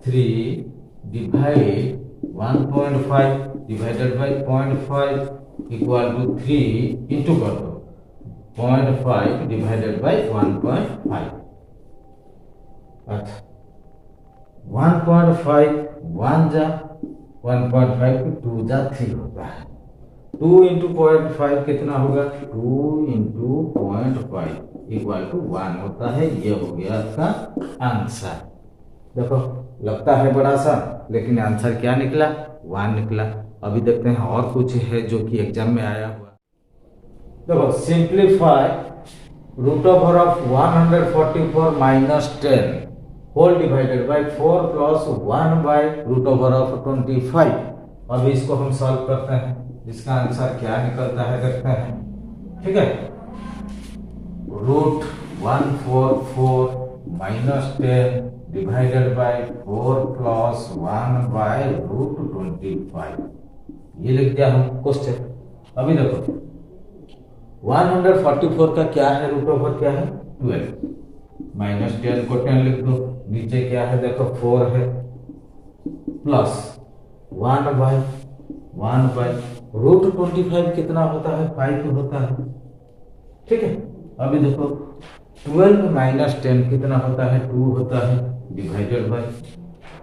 3 divide 1.5 divided by 0.5 equal to 3 into कर दो 0.5 डिवाइडेड बाय 1.5। अच्छा, 1.5 1 जा 1.5 2 जा 3 होता है। 2 इंटू 0.5 कितना होगा, 2 इंटू 0.5 इक्वल टू 1 होता है। ये हो गया आपका आंसर। देखो लगता है बड़ा सा, लेकिन आंसर क्या निकला, 1 निकला। अभी देखते हैं और कुछ है जो कि एग्जाम में आया हुआ। देखो simplify root over of 144 minus 10 whole divided by 4 plus 1 by root over of 25। अभी इसको हम सॉल्व करते हैं, इसका आंसर क्या निकलता है देखते हैं। ठीक है, root 144 minus 10 divided by 4 plus 1 by root 25, ये लिख दिया हम क्वेश्चन। अभी देखो 144 का क्या है, रूट ओवर क्या है 12, माइनस 10 को 10 लिख दो, नीचे क्या है देखो 4 है, प्लस 1 बाय रूट 25 कितना होता है, 5 होता है। ठीक है, अभी देखो 12 माइनस 10 कितना होता है, 2 होता है, डिवाइडेड बाय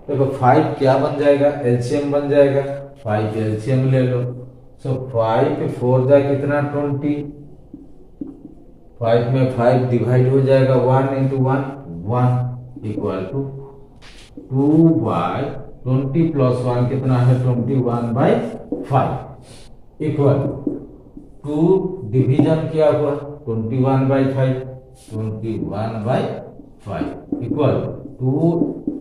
देखो 5 क्या बन जाएगा, एलसीएम बन जाएगा, 5 एलसीएम ले लो। सो 5 4 जा कितना 20, 5 में 5 डिवाइड हो जाएगा, 1 into 1 1 equal to 2 by 20 plus 1 कितना है 21 बाय 5 इक्वल 2 डिवीजन क्या हुआ 21 बाय 5 21 बाय 5 इक्वल 2।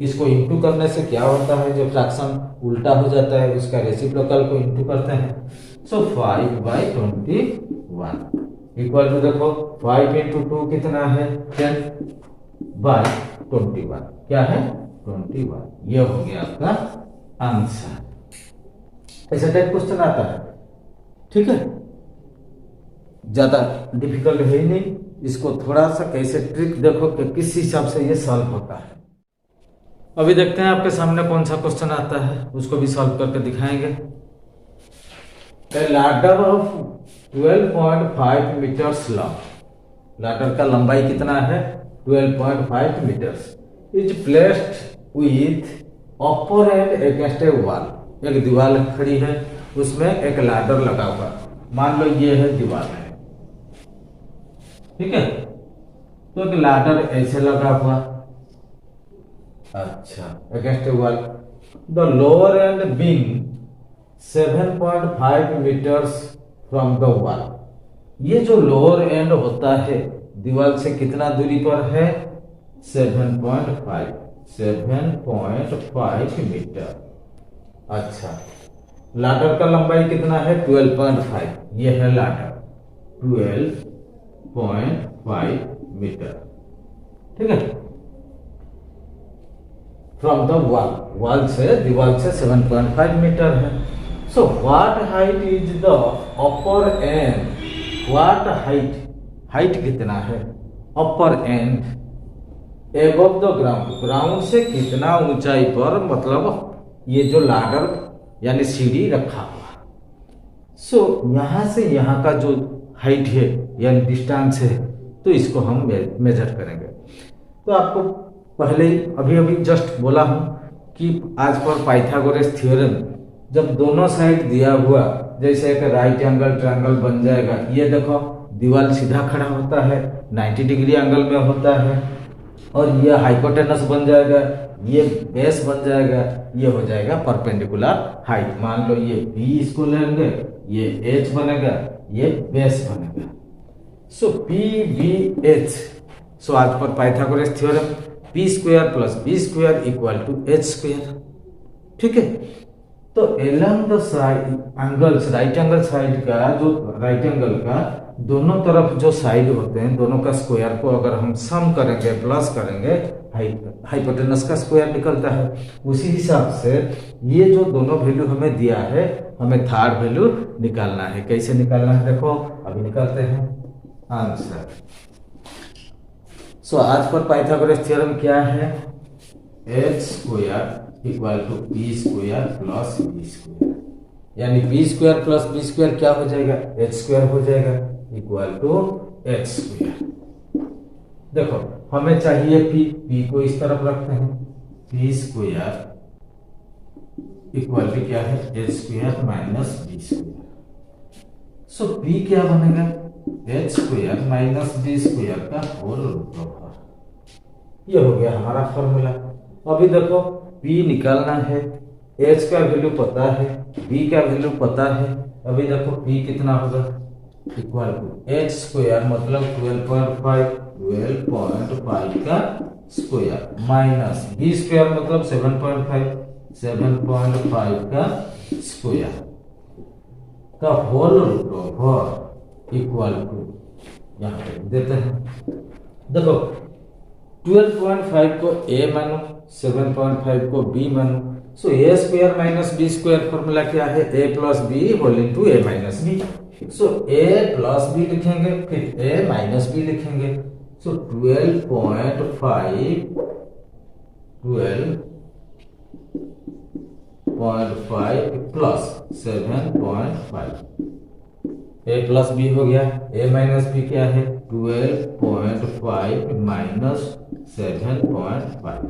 इसको इंटू करने से क्या होता है, जो फ्रैक्शन उल्टा हो जाता है उसका रेसिप्रोकल को इंटू करते हैं। सो 5 बाय 21 इक्वल टू देखो 5 इंटू 2 कितना है 10 बाय 21 क्या है 21। ये हो गया आपका आंसर। ऐसा टाइप क्वेश्चन आता है। ठीक है, ज्यादा डिफिकल्ट है ही नहीं, इसको थोड़ा सा कैसे ट्रिक देखो कि किस हिसाब से ये सॉल्व होता है। अभी देखते हैं आपके सामने कौन सा क्वेश्चन आता है, उसको भी सॉल्व करके दिखाएंगे। Ladder of 12.5 metres long, ladder का लंबाई कितना है 12.5 metres, is placed with upper end against a wall. एक दीवार खड़ी है, उसमें एक लैडर लगा हुआ, मान लो ये है दीवार है। ठीक है, तो एक लैडर ऐसे लगा हुआ, अच्छा against a wall. The lower end being 7.5 metres from the wall. ये जो लोअर एंड होता है दीवार से कितना दूरी पर है 7.5 मीटर। अच्छा, लैडर का लंबाई कितना है 12.5, ये है लैडर 12.5 मीटर। ठीक है, फ्रॉम द वॉल, वॉल से दीवार से 7.5 मीटर है। So what height is the upper end, what height, height कितना है upper end above the ground, ground से कितना ऊंचाई पर, मतलब ये जो लैडर यानी सीढ़ी रखा हुआ। सो यहां से यहां का जो हाइट है यानी डिस्टेंस है, तो इसको हम मेजर करेंगे। तो आपको पहले ही अभी जस्ट बोला हूं कि आज पर पाइथागोरस थ्योरम, जब दोनों साइड दिया हुआ, जैसे एक राइट एंगल ट्रायंगल बन जाएगा, ये देखो दीवार सीधा खड़ा होता है, 90 डिग्री एंगल में होता है, और ये हाइपोटेनस बन जाएगा, ये बेस बन जाएगा, ये हो जाएगा परपेंडिकुलर हाइट। मान लो ये बी इसको लेंगे, ये एच बनेगा, ये बेस बनेगा। So P B H, so आज पर Pythagoras theorem, P square plus B square equal to H square. ठीक है, तो along the side angles, right angle side का, जो राइट एंगल का दोनों तरफ जो साइड होते हैं, दोनों का स्क्वायर को अगर हम सम करेंगे, प्लस करेंगे, हाइपोटेनस का स्क्वायर निकलता है। उसी हिसाब से ये जो दोनों वैल्यू हमें दिया है, हमें थर्ड वैल्यू निकालना है। कैसे निकालना है देखो, अभी निकालते हैं आंसर। सो आज पर पाइथागोरस थ्योरम क्या है, H square equal to B square plus B square, यानी B square plus B square क्या हो जाएगा, एच स्क्वायर हो जाएगा, इक्वल टू एच स्क्वायर। देखो हमें चाहिए पी, पी को इस तरफ रखते हैं, पी स्क्वायर इक्वल टू क्या है, H square minus B square. So P क्या बनेगा, H square minus B square का होल रूट ओवर। ये हो गया हमारा फॉर्मूला। अभी देखो P निकालना है, H का वैल्यू पता है, B का वैल्यू पता है। अभी देखो P कितना होगा, इक्वल टू एच स्क्वायर मतलब 12.5 का स्क्वायर माइनस बी स्क्वायर मतलब 7.5 का स्क्वायर का whole root over equal to, यहाँ पे देते हैं। देखो 12.5 को a मानो, 7.5 को b मानो। So A square minus B square formula क्या है, a plus B whole into A minus B. So a plus B लिखेंगे, फिर a माइनस बी लिखेंगे। So 12.5 plus 7.5, a plus B हो गया, a माइनस बी क्या है, 12.5 माइनस 7.5।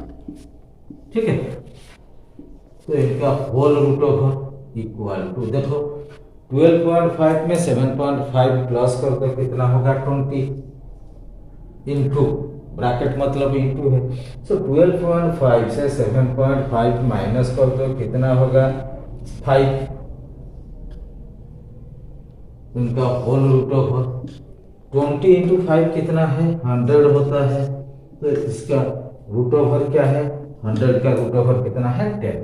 ठीक है, तो इनका whole root over equal to, देखो 12.5 में 7.5 प्लस कर दो, कितना होगा 20, इंटू ब्रैकेट मतलब इंटू है। सो 12.5 से 7.5 माइनस कर दो, कितना होगा 5, उनका होल रूट ओवर। 20 इंटू 5 कितना है, 100 होता है। तो इसका रूट ओवर क्या है, 100 का रूट ओवर कितना है 10।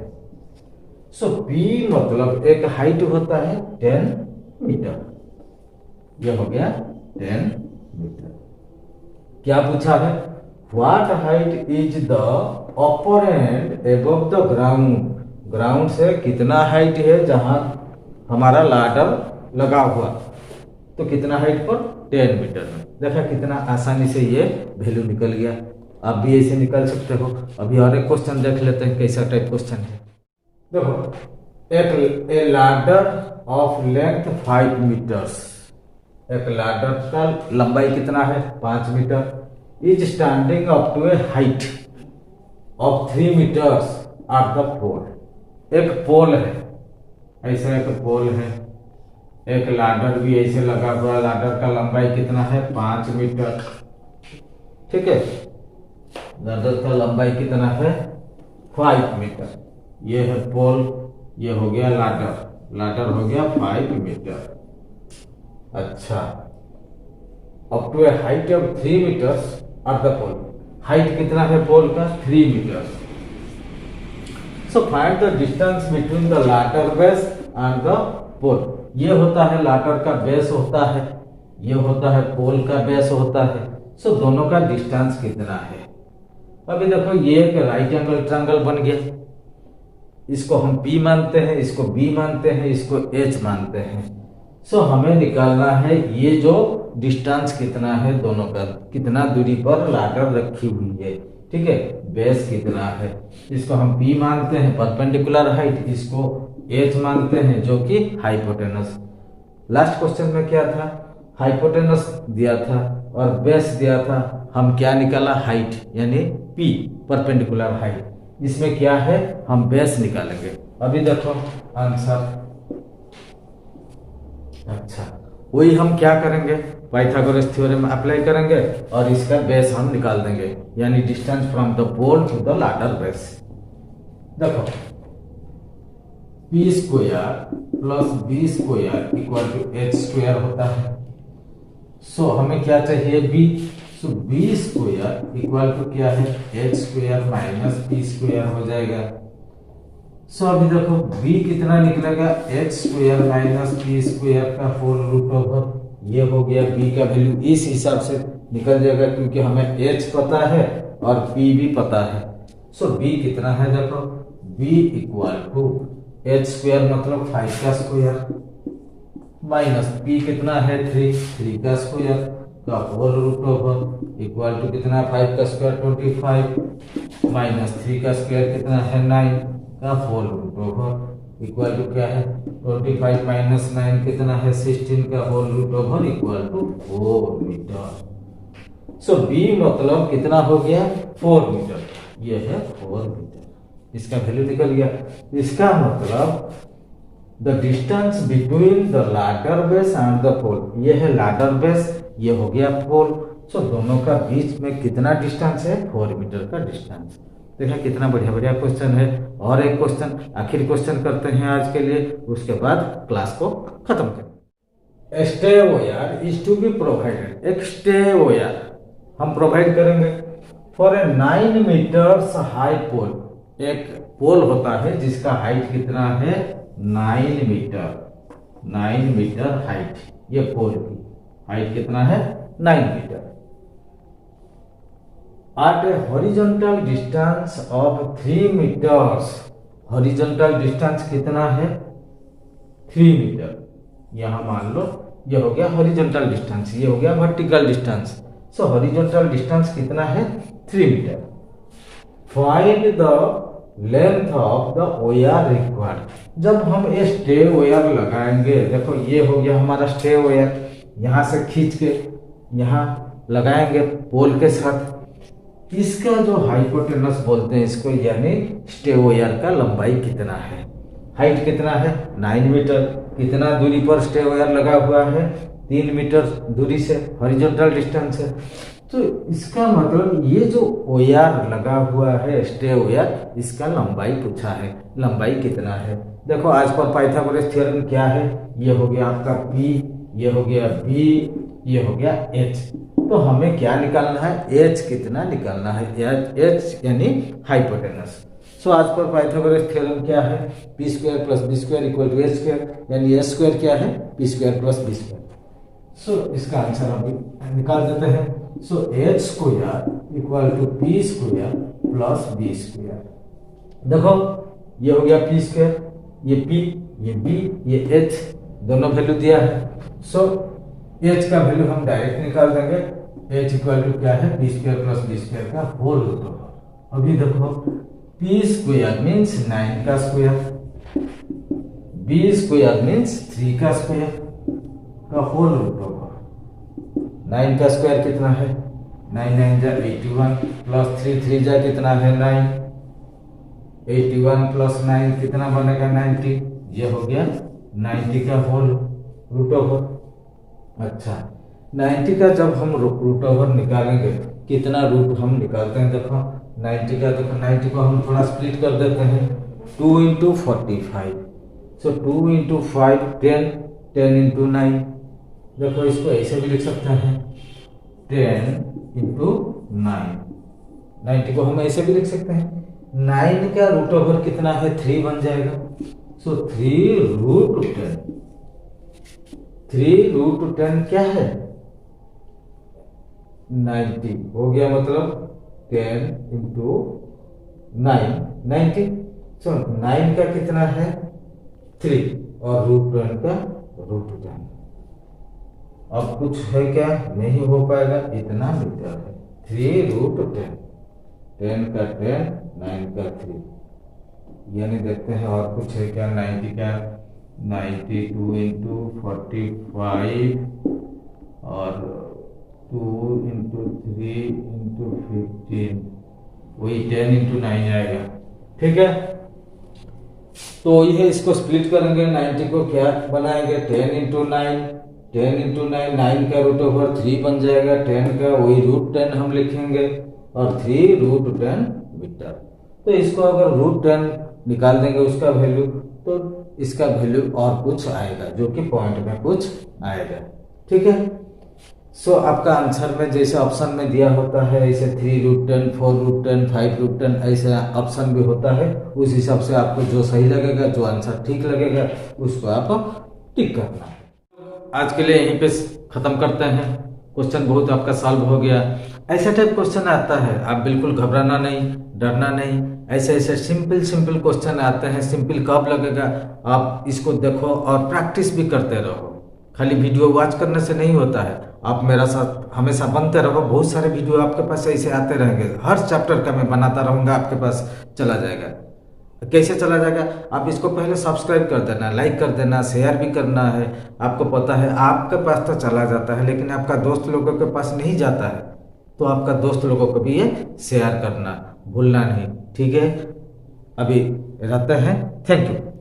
सो B मतलब एक हाइट होता है 10 मीटर, ये हो गया 10 मीटर। क्या पूछा है, what height is the upper end above the ground, ground से कितना हाइट है जहां हमारा लाडर लगा हुआ, तो कितना हाइट पर 10 मीटर में। देखा कितना आसानी से ये वैल्यू निकल गया। आप भी ऐसे निकाल सकते हो। अभी और एक क्वेश्चन देख लेते हैं कैसा टाइप क्वेश्चन है। देखो एक लाडर ऑफ लेंथ 5 मीटर्स, एक लाडर का लंबाई कितना है 5 metre, is standing up to a height of 3 metres at the pole. एक पोल है, ऐसा एक पोल है, एक लाडर भी ऐसे लगा हुआ, लाडर का लंबाई कितना है 5 मीटर। ठीक है, लाडर का लंबाई कितना है 5 मीटर। ये है पोल, ये हो गया लाडर, लाडर हो गया 5 मीटर। अच्छा, up to a height of 3 metres at the pole, height कितना है पोल का 3 metre. So find the distance between the ladder base and the pole. ये होता है लाडर का बेस होता है, ये होता है पोल का बेस होता है। सो दोनों का डिस्टेंस कितना है। अभी देखो ये एक राइट एंगल ट्रायंगल बन गया, इसको हम P मानते हैं, इसको B मानते हैं, इसको H मानते हैं। सो हमें निकालना है ये जो डिस्टेंस कितना है दोनों का, कितना दूरी पर लाडर रखी हुई है। ठीक है, बेस कितना है, इसको हम P मानते हैं परपेंडिकुलर हाइट, इसको H मानते हैं जो कि हाइपोटेनस। लास्ट क्वेश्चन में क्या था, हाइपोटेनस दिया था और बेस दिया था, हम क्या निकाला हाइट यानी P परपेंडिकुलर हाइट। इसमें क्या है, हम बेस निकालेंगे। अभी देखो आंसर। अच्छा, वही हम क्या करेंगे, पाइथागोरस थ्योरम अप्लाई करेंगे और इसका बेस हम निकाल देंगे, यानी distance from the pole to the ladder base. देखो P square plus B square equal to H square होता है। सो हमें क्या चाहिए, B. So B square equal to क्या है, H square minus P square हो जाएगा। सो अभी देखो b कितना निकलेगा, H square minus P square का होल रूट ओवर, ये हो गया b का वैल्यू इस हिसाब से निकल जाएगा, क्योंकि हमें h पता है और p भी पता है। सो b कितना है, देखो b equal to H square मतलब 5 का स्क्वायर माइनस p कितना है 3 का स्क्वायर का whole root over equal to कितना, 5 का स्क्वायर 25 माइनस 3 का स्क्वायर कितना है 9 का whole root over equal to क्या है 25 माइनस 9 कितना है 16 का whole root over equal to 4 metre. So b मतलब कितना हो गया 4 मीटर, ये है 4 मीटर, इसका वैल्यू निकल गया। इसका मतलब the distance between the ladder base and the pole, ये है लाडर बेस, ये हो गया पोल। सो दोनों का बीच में कितना डिस्टेंस है, 4 मीटर का डिस्टेंस। देखा कितना बढ़िया बढ़िया क्वेश्चन है। और एक क्वेश्चन, आखिरी क्वेश्चन करते हैं आज के लिए, उसके बाद क्लास को खत्म करें। Stay wire is to be provided, एक स्टे वायर हम प्रोवाइड करेंगे for a 9 metres high pole. एक पोल होता है जिसका हाइट कितना है 9 मीटर हाइट, ये पोल की हाइट कितना है 9 metre. At a horizontal distance of 3 meters, horizontal distance कितना है 3 मीटर। यहां मान लो ये हो गया horizontal distance, ये हो गया vertical distance। So horizontal distance कितना है 3 metre. Find the length of the wire required। जब हम ये स्टे वायर लगाएंगे, देखो ये हो गया हमारा स्टे वायर, यहां से खींच के यहां लगाएंगे पोल के साथ, इसका जो हाइपोटेनस बोलते हैं इसको, यानी स्टे वायर का लंबाई कितना है, हाइट कितना है 9 मीटर, कितना दूरी पर स्टे वायर लगा हुआ है 3 मीटर दूरी से, हॉरिजॉन्टल डिस्टेंस है। तो इसका मतलब ये जो वायर लगा हुआ है स्टे वायर, इसका लंबाई पूछा है, लंबाई कितना है। देखो आज पर पाइथागोरस थ्योरम क्या है, ये हो गया आपका P, ये हो गया B, ये हो गया H। तो हमें क्या निकालना है, H कितना निकालना है, H यानी हाइपोटेनस। सो आज पर पाइथागोरस थ्योरम क्या है, P square plus B square equal to H square, यानी एच स्क्वायर क्या है P square plus B square. So इसका आंसर हम निकाल देते हैं। So H square equal to P square plus B square. देखो ये हो गया पी स्क्वायर, ये पी, ये बी, ये एच, दोनों वैल्यू दिया है। सो एच का वैल्यू हम डायरेक्ट निकाल देंगे, एच इक्वल टू क्या है P square plus B square का होल रूट ओवर। अभी देखो पी स्क्वायर मीन्स 9 का स्क्वायर, बी स्क्वायर मीन्स 3 का स्क्वायर का होल रूट ओवर। 9 का स्क्वायर कितना है 9 9 जा 81 प्लस 3 3 जा कितना है 9, 81 प्लस 9 कितना बनेगा 90, ये हो गया 90 का होल रूट ओवर। अच्छा 90 का जब हम रूट ओवर निकालेंगे, कितना रूट हम निकालते हैं, देखो 90 का, देखो 90 को हम थोड़ा स्प्लिट कर देते हैं, 2 इंटू 45। सो 2 इंटू 5 10, 10 इंटू 9, देखो इसको ऐसे भी लिख सकते हैं 10 इंटू 9, 90 को हम ऐसे भी लिख सकते हैं। 9 का रूट ओवर कितना है 3 बन जाएगा। सो 3 रूट 10, 3 रूट 10 क्या है 90 हो गया, मतलब 10 इंटू 9 90। सो 9 का कितना है 3 और रूट 10 का रूट 10। अब कुछ है क्या, नहीं हो पाएगा, इतना मीटर है 3 रूट 10, 10 का 10, 9 का 3, यानी देखते हैं और कुछ है क्या, 90 का 92 इंटू 45 और 2 इंटू 3 इंटू 15, वही 10 इंटू 9 आएगा। ठीक है, तो ये इसको स्प्लिट करेंगे, 90 को क्या बनाएंगे 10 इंटू 9, 10 इंटू 9, 9 का रूट ओवर 3 बन जाएगा, 10 का वही √10 हम लिखेंगे और 3 √10 मीटर। तो इसको अगर √10 निकाल देंगे उसका वैल्यू, तो इसका वैल्यू और कुछ आएगा, जो कि पॉइंट में कुछ आएगा। ठीक है। सो आपका आंसर में जैसे ऑप्शन में दिया होता है ऐसे 3√10, 4√10, 5√10 ऐसे ऑप्शन भी होता है। उस हिसाब से आपको जो सही लगेगा, जो आंसर ठीक लगेगा, उसको आप टिक करना है। आज के लिए यहीं पे खत्म करते हैं। क्वेश्चन बहुत आपका सॉल्व हो गया। ऐसा टाइप क्वेश्चन आता है, आप बिल्कुल घबराना नहीं, डरना नहीं। ऐसे ऐसे सिंपल क्वेश्चन आते हैं। सिंपल कब लगेगा, आप इसको देखो और प्रैक्टिस भी करते रहो। खाली वीडियो वॉच करने से नहीं होता है। आप मेरा साथ हमेशा बनते रहो, बहुत सारे वीडियो आपके पास ऐसे आते रहेंगे। हर चैप्टर का मैं बनाता रहूँगा, आपके पास चला जाएगा। कैसे चला जाएगा, आप इसको पहले सब्सक्राइब कर देना, लाइक कर देना, शेयर भी करना है। आपको पता है आपके पास तो चला जाता है, लेकिन आपका दोस्त लोगों के पास नहीं जाता है, तो आपका दोस्त लोगों को भी ये शेयर करना भूलना नहीं। ठीक है, अभी रहते हैं। Thank you.